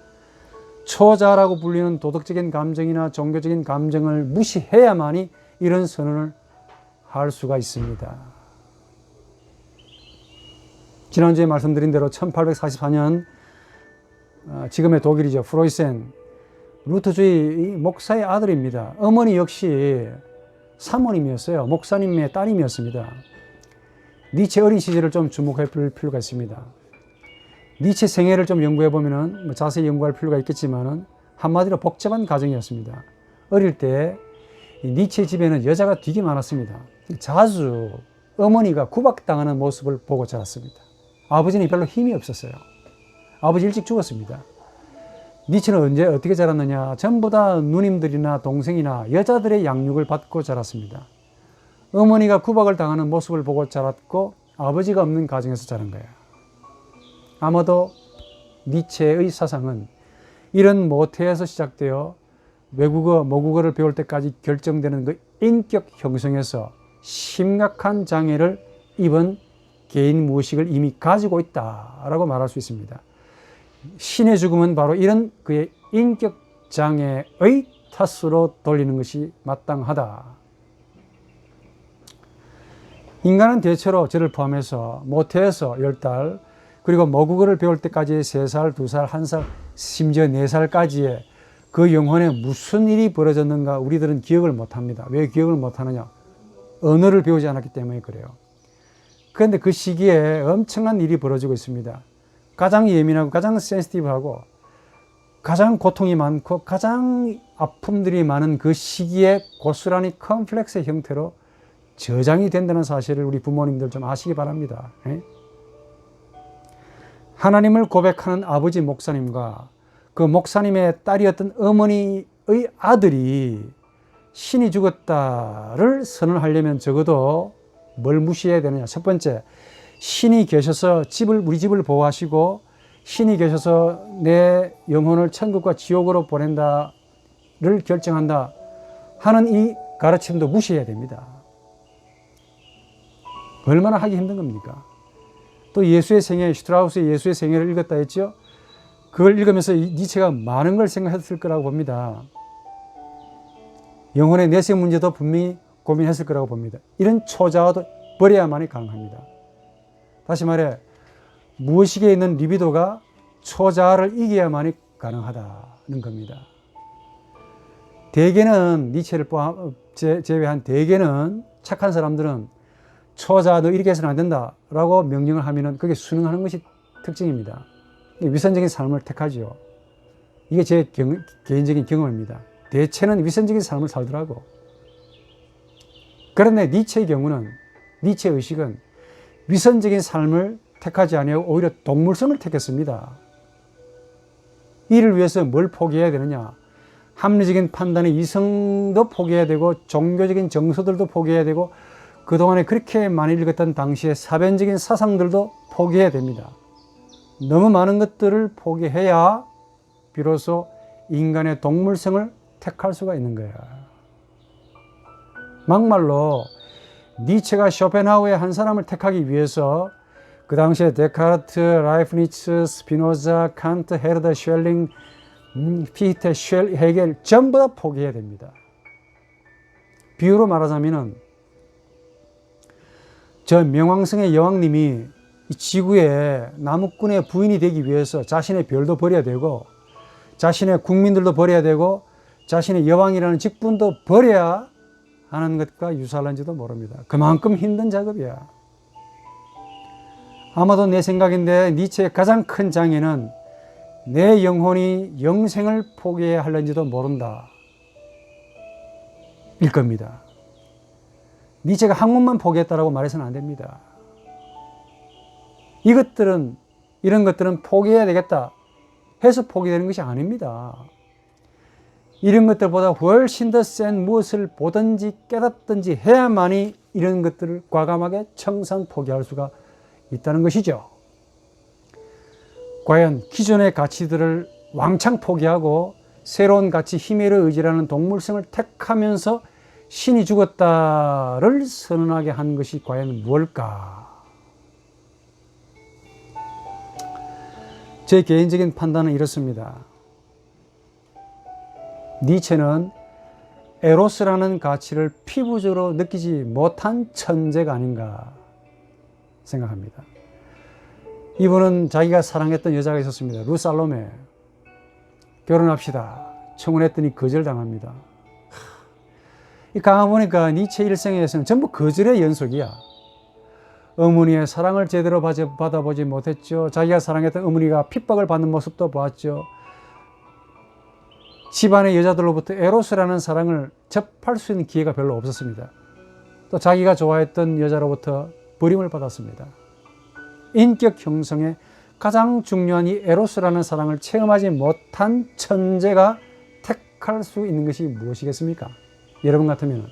초자아라고 불리는 도덕적인 감정이나 종교적인 감정을 무시해야만이 이런 선언을 할 수가 있습니다. 지난주에 말씀드린 대로 1844년 지금의 독일이죠. 프로이센 루터주의 목사의 아들입니다. 어머니 역시 사모님이었어요. 목사님의 따님이었습니다. 니체 어린 시절을 좀 주목해 볼 필요가 있습니다. 니체 생애를 좀 연구해 보면 자세히 연구할 필요가 있겠지만 한마디로 복잡한 가정이었습니다. 어릴 때 니체 집에는 여자가 되게 많았습니다. 자주 어머니가 구박당하는 모습을 보고 자랐습니다. 아버지는 별로 힘이 없었어요. 아버지 일찍 죽었습니다. 니체는 언제 어떻게 자랐느냐? 전부 다 누님들이나 동생이나 여자들의 양육을 받고 자랐습니다. 어머니가 구박을 당하는 모습을 보고 자랐고 아버지가 없는 가정에서 자란 거예요. 아마도 니체의 사상은 이런 모태에서 시작되어 외국어, 모국어를 배울 때까지 결정되는 그 인격 형성에서 심각한 장애를 입은 개인 무의식을 이미 가지고 있다라고 말할 수 있습니다. 신의 죽음은 바로 이런 그의 인격 장애의 탓으로 돌리는 것이 마땅하다. 인간은 대체로 저를 포함해서 모태에서 10달, 그리고 모국어를 배울 때까지 3살, 2살, 1살, 심지어 4살까지의 그 영혼에 무슨 일이 벌어졌는가 우리들은 기억을 못합니다. 왜 기억을 못하느냐? 언어를 배우지 않았기 때문에 그래요. 그런데 그 시기에 엄청난 일이 벌어지고 있습니다. 가장 예민하고 가장 센시티브하고 가장 고통이 많고 가장 아픔들이 많은 그 시기에 고스란히 컴플렉스의 형태로 저장이 된다는 사실을 우리 부모님들 좀 아시기 바랍니다. 하나님을 고백하는 아버지 목사님과 그 목사님의 딸이었던 어머니의 아들이 신이 죽었다를 선언하려면 적어도 뭘 무시해야 되느냐? 첫 번째, 신이 계셔서 우리 집을 보호하시고 신이 계셔서 내 영혼을 천국과 지옥으로 보낸다를 결정한다 하는 이 가르침도 무시해야 됩니다. 얼마나 하기 힘든 겁니까? 또 예수의 생애, 슈트라우스의 예수의 생애를 읽었다 했죠? 그걸 읽으면서 니체가 많은 걸 생각했을 거라고 봅니다. 영혼의 내세 문제도 분명히 고민했을 거라고 봅니다. 이런 초자아도 버려야만이 가능합니다. 다시 말해 무의식에 있는 리비도가 초자아를 이겨야만이 가능하다는 겁니다. 대개는 니체를 제외한 대개는 착한 사람들은 초자아 너 이렇게 해서는 안 된다라고 명령을 하면은 그게 순응하는 것이 특징입니다. 위선적인 삶을 택하죠. 이게 제 개인적인 경험입니다. 대체는 위선적인 삶을 살더라고. 그런데 니체의 경우는, 니체의 의식은 위선적인 삶을 택하지 아니하고 오히려 동물성을 택했습니다. 이를 위해서 뭘 포기해야 되느냐? 합리적인 판단의 이성도 포기해야 되고 종교적인 정서들도 포기해야 되고 그동안에 그렇게 많이 읽었던 당시의 사변적인 사상들도 포기해야 됩니다. 너무 많은 것들을 포기해야 비로소 인간의 동물성을 택할 수가 있는 거야. 막말로 니체가 쇼펜하우의 한 사람을 택하기 위해서 그 당시에 데카르트, 라이프니츠, 스피노자, 칸트, 헤르더, 쉘링, 피히테, 헤겔 전부 다 포기해야 됩니다. 비유로 말하자면은 저 명왕성의 여왕님이 이 지구의 나무꾼의 부인이 되기 위해서 자신의 별도 버려야 되고 자신의 국민들도 버려야 되고 자신의 여왕이라는 직분도 버려야 하는 것과 유사할는지도 모릅니다. 그만큼 힘든 작업이야. 아마도 내 생각인데 니체의 가장 큰 장애는 내 영혼이 영생을 포기해야 할는지도 모른다 일 겁니다. 니체가 학문만 포기했다라고 말해서는 안 됩니다. 이런 것들은 포기해야 되겠다 해서 포기되는 것이 아닙니다. 이런 것들보다 훨씬 더 센 무엇을 보든지 깨닫든지 해야만이 이런 것들을 과감하게 청산 포기할 수가 있다는 것이죠. 과연 기존의 가치들을 왕창 포기하고 새로운 가치 히메르 의지라는 동물성을 택하면서 신이 죽었다를 선언하게 한 것이 과연 무엇일까? 제 개인적인 판단은 이렇습니다. 니체는 에로스라는 가치를 피부적으로 느끼지 못한 천재가 아닌가 생각합니다. 이분은 자기가 사랑했던 여자가 있었습니다. 루살로메. 결혼합시다. 청혼했더니 거절당합니다. 이 가만 보니까 니체 일생에서는 전부 거절의 연속이야. 어머니의 사랑을 제대로 받아보지 못했죠. 자기가 사랑했던 어머니가 핍박을 받는 모습도 보았죠. 집안의 여자들로부터 에로스라는 사랑을 접할 수 있는 기회가 별로 없었습니다. 또 자기가 좋아했던 여자로부터 버림을 받았습니다. 인격 형성에 가장 중요한 이 에로스라는 사랑을 체험하지 못한 천재가 택할 수 있는 것이 무엇이겠습니까? 여러분 같으면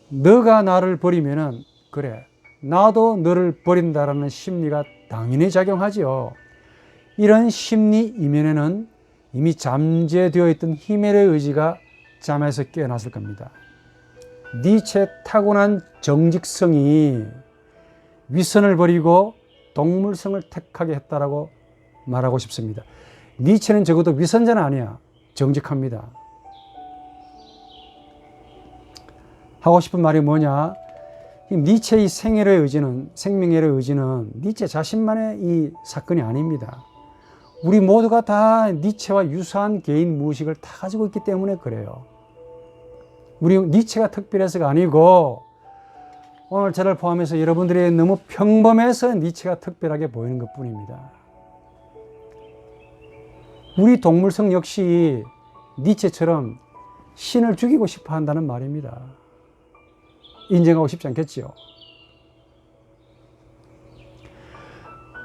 너가 나를 버리면은 그래 나도 너를 버린다라는 심리가 당연히 작용하지요. 이런 심리 이면에는 이미 잠재되어 있던 히메르의 의지가 잠에서 깨어났을 겁니다. 니체의 타고난 정직성이 위선을 버리고 동물성을 택하게 했다라고 말하고 싶습니다. 니체는 적어도 위선자는 아니야. 정직합니다. 하고 싶은 말이 뭐냐? 니체의 생애의 의지는, 생명의 의지는 니체 자신만의 이 사건이 아닙니다. 우리 모두가 다 니체와 유사한 개인 무의식을 다 가지고 있기 때문에 그래요. 우리 니체가 특별해서가 아니고 오늘 저를 포함해서 여러분들이 너무 평범해서 니체가 특별하게 보이는 것뿐입니다. 우리 동물성 역시 니체처럼 신을 죽이고 싶어 한다는 말입니다. 인정하고 싶지 않겠지요.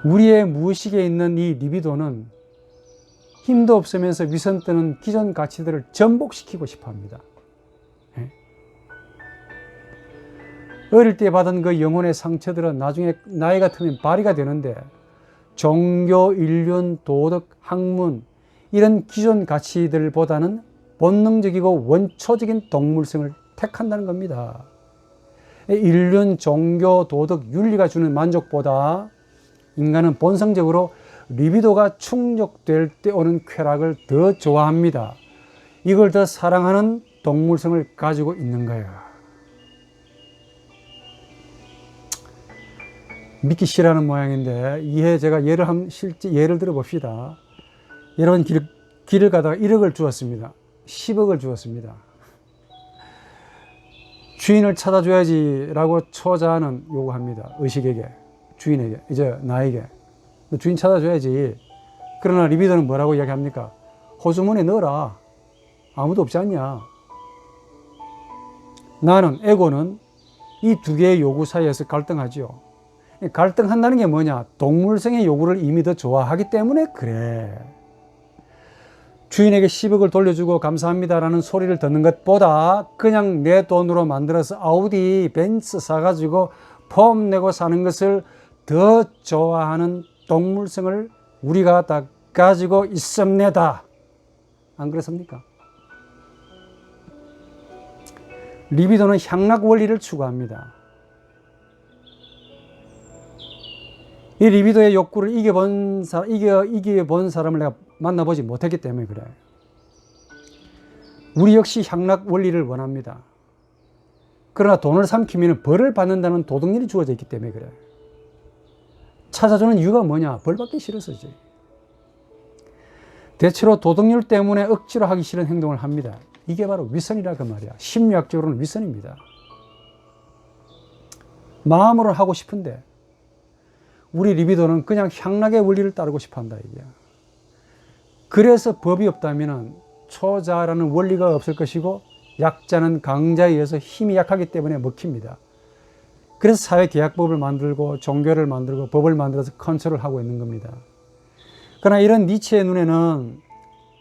우리의 무의식에 있는 이 리비도는 힘도 없으면서 위선 뜨는 기존 가치들을 전복시키고 싶어 합니다. 어릴 때 받은 그 영혼의 상처들은 나중에 나이가 들면 발휘가 되는데 종교, 인륜, 도덕, 학문 이런 기존 가치들보다는 본능적이고 원초적인 동물성을 택한다는 겁니다. 인륜, 종교, 도덕, 윤리가 주는 만족보다 인간은 본성적으로 리비도가 충족될 때 오는 쾌락을 더 좋아합니다. 이걸 더 사랑하는 동물성을 가지고 있는 거예요. 믿기 싫어하는 모양인데 제가 실제 예를 들어 봅시다. 여러분 길을 가다가 1억을 주었습니다. 10억을 주었습니다. 주인을 찾아줘야지 라고 초자는 요구합니다. 의식에게, 주인에게, 이제 나에게. 주인 찾아줘야지. 그러나 리비도는 뭐라고 이야기합니까? 호주머니에 넣어라. 아무도 없지 않냐. 나는, 에고는 이 두 개의 요구 사이에서 갈등하지요. 갈등한다는 게 뭐냐? 동물성의 요구를 이미 더 좋아하기 때문에 그래. 주인에게 10억을 돌려주고 감사합니다라는 소리를 듣는 것보다 그냥 내 돈으로 만들어서 아우디, 벤츠 사가지고 폼 내고 사는 것을 더 좋아하는 동물성을 우리가 다 가지고 있습니다. 안 그렇습니까? 리비도는 향락 원리를 추구합니다. 이 리비도의 욕구를 이겨본 사람을 내가 만나보지 못했기 때문에 그래. 우리 역시 향락 원리를 원합니다. 그러나 돈을 삼키면 벌을 받는다는 도덕률이 주어져 있기 때문에 그래. 찾아주는 이유가 뭐냐? 벌 받기 싫어서지. 대체로 도덕률 때문에 억지로 하기 싫은 행동을 합니다. 이게 바로 위선이라 그 말이야. 심리학적으로는 위선입니다. 마음으로 하고 싶은데 우리 리비도는 그냥 향락의 원리를 따르고 싶어 한다 이게야. 그래서 법이 없다면 초자라는 원리가 없을 것이고 약자는 강자에 의해서 힘이 약하기 때문에 먹힙니다. 그래서 사회계약법을 만들고 종교를 만들고 법을 만들어서 컨트롤하고 있는 겁니다. 그러나 이런 니체의 눈에는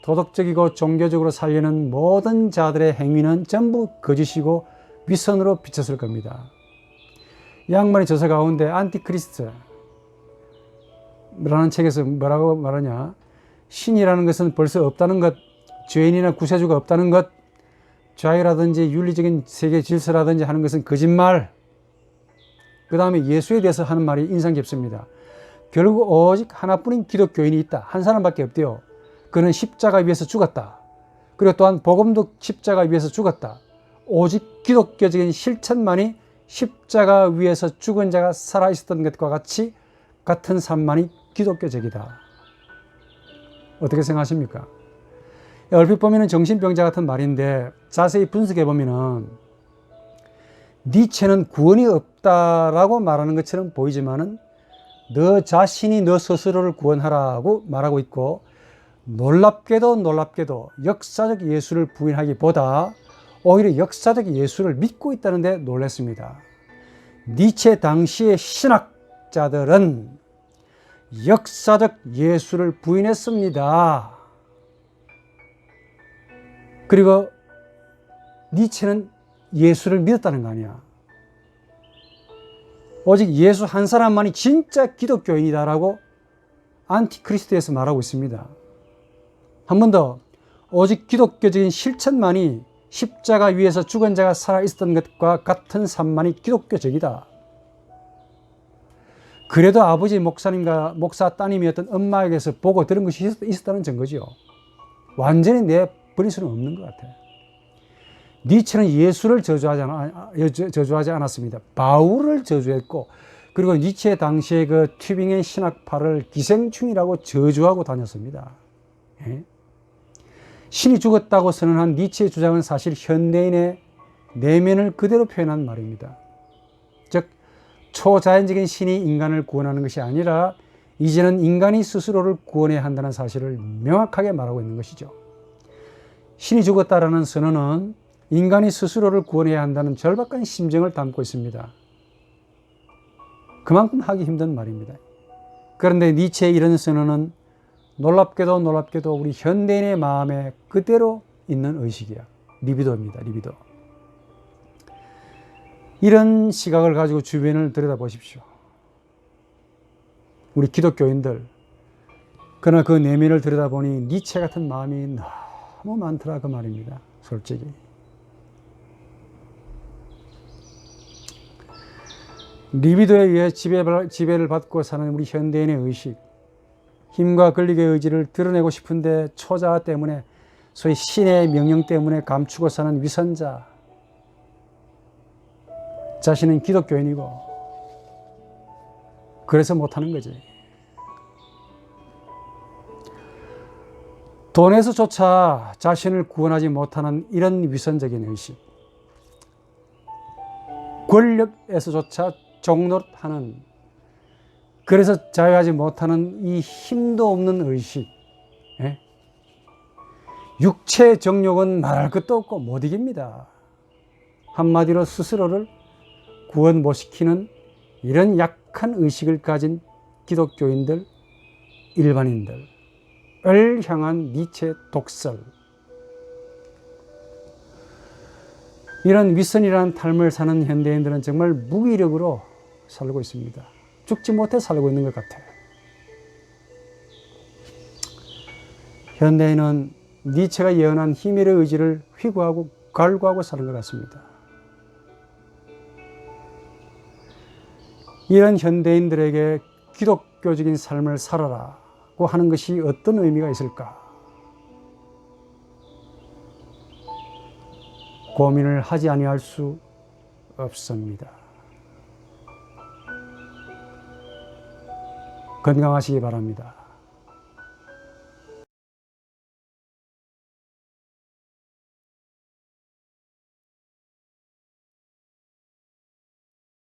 도덕적이고 종교적으로 살려는 모든 자들의 행위는 전부 거짓이고 위선으로 비쳤을 겁니다. 양반의 저서 가운데 안티크리스트라는 책에서 뭐라고 말하냐, 신이라는 것은 벌써 없다는 것, 죄인이나 구세주가 없다는 것, 자유라든지 윤리적인 세계 질서라든지 하는 것은 거짓말. 그 다음에 예수에 대해서 하는 말이 인상 깊습니다. 결국 오직 하나뿐인 기독교인이 있다. 한 사람밖에 없대요. 그는 십자가 위에서 죽었다. 그리고 또한 복음도 십자가 위에서 죽었다. 오직 기독교적인 실천만이 십자가 위에서 죽은 자가 살아있었던 것과 같은 삶만이 기독교적이다. 어떻게 생각하십니까? 얼핏 보면 정신병자 같은 말인데 자세히 분석해 보면 니체는 구원이 없다라고 말하는 것처럼 보이지만은 너 자신이 너 스스로를 구원하라고 말하고 있고, 놀랍게도 역사적 예수를 부인하기보다 오히려 역사적 예수를 믿고 있다는 데 놀랐습니다. 니체 당시의 신학자들은 역사적 예수를 부인했습니다. 그리고 니체는 예수를 믿었다는 거 아니야. 오직 예수 한 사람만이 진짜 기독교인이다라고 안티크리스트에서 말하고 있습니다. 한 번 더, 오직 기독교적인 실천만이 십자가 위에서 죽은 자가 살아있었던 것과 같은 삶만이 기독교적이다. 그래도 아버지 목사님과 목사 따님이었던 엄마에게서 보고 들은 것이 있었다는 증거죠. 완전히 내버릴 수는 없는 것 같아요. 니체는 예수를 저주하지 않았습니다. 바울을 저주했고, 그리고 니체 당시에 그 튜빙의 신학파를 기생충이라고 저주하고 다녔습니다. 예? 신이 죽었다고 선언한 니체의 주장은 사실 현대인의 내면을 그대로 표현한 말입니다. 즉, 초자연적인 신이 인간을 구원하는 것이 아니라 이제는 인간이 스스로를 구원해야 한다는 사실을 명확하게 말하고 있는 것이죠. 신이 죽었다라는 선언은 인간이 스스로를 구원해야 한다는 절박한 심정을 담고 있습니다. 그만큼 하기 힘든 말입니다. 그런데 니체의 이런 선언은 놀랍게도 우리 현대인의 마음에 그대로 있는 의식이야. 리비도입니다. 리비도. 이런 시각을 가지고 주변을 들여다보십시오. 우리 기독교인들. 그러나 그 내면을 들여다보니 니체 같은 마음이 너무 많더라 그 말입니다. 솔직히. 리비도에 의해 지배를 받고 사는 우리 현대인의 의식, 힘과 권력의 의지를 드러내고 싶은데 초자 때문에, 소위 신의 명령 때문에 감추고 사는 위선자, 자신은 기독교인이고 그래서 못하는 거지. 돈에서조차 자신을 구원하지 못하는 이런 위선적인 의식, 권력에서조차 종노릇하는, 그래서 자유하지 못하는 이 힘도 없는 의식, 예? 육체의 정욕은 말할 것도 없고 못 이깁니다. 한마디로 스스로를 구원 못 시키는 이런 약한 의식을 가진 기독교인들, 일반인들을 향한 니체의 독설, 이런 위선이라는 삶을 사는 현대인들은 정말 무기력으로 살고 있습니다. 죽지 못해 살고 있는 것 같아요. 현대인은 니체가 예언한 힘의 의지를 휘구하고 갈구하고 사는 것 같습니다. 이런 현대인들에게 기독교적인 삶을 살아라고 하는 것이 어떤 의미가 있을까? 고민을 하지 아니할 수 없습니다. 건강하시기 바랍니다.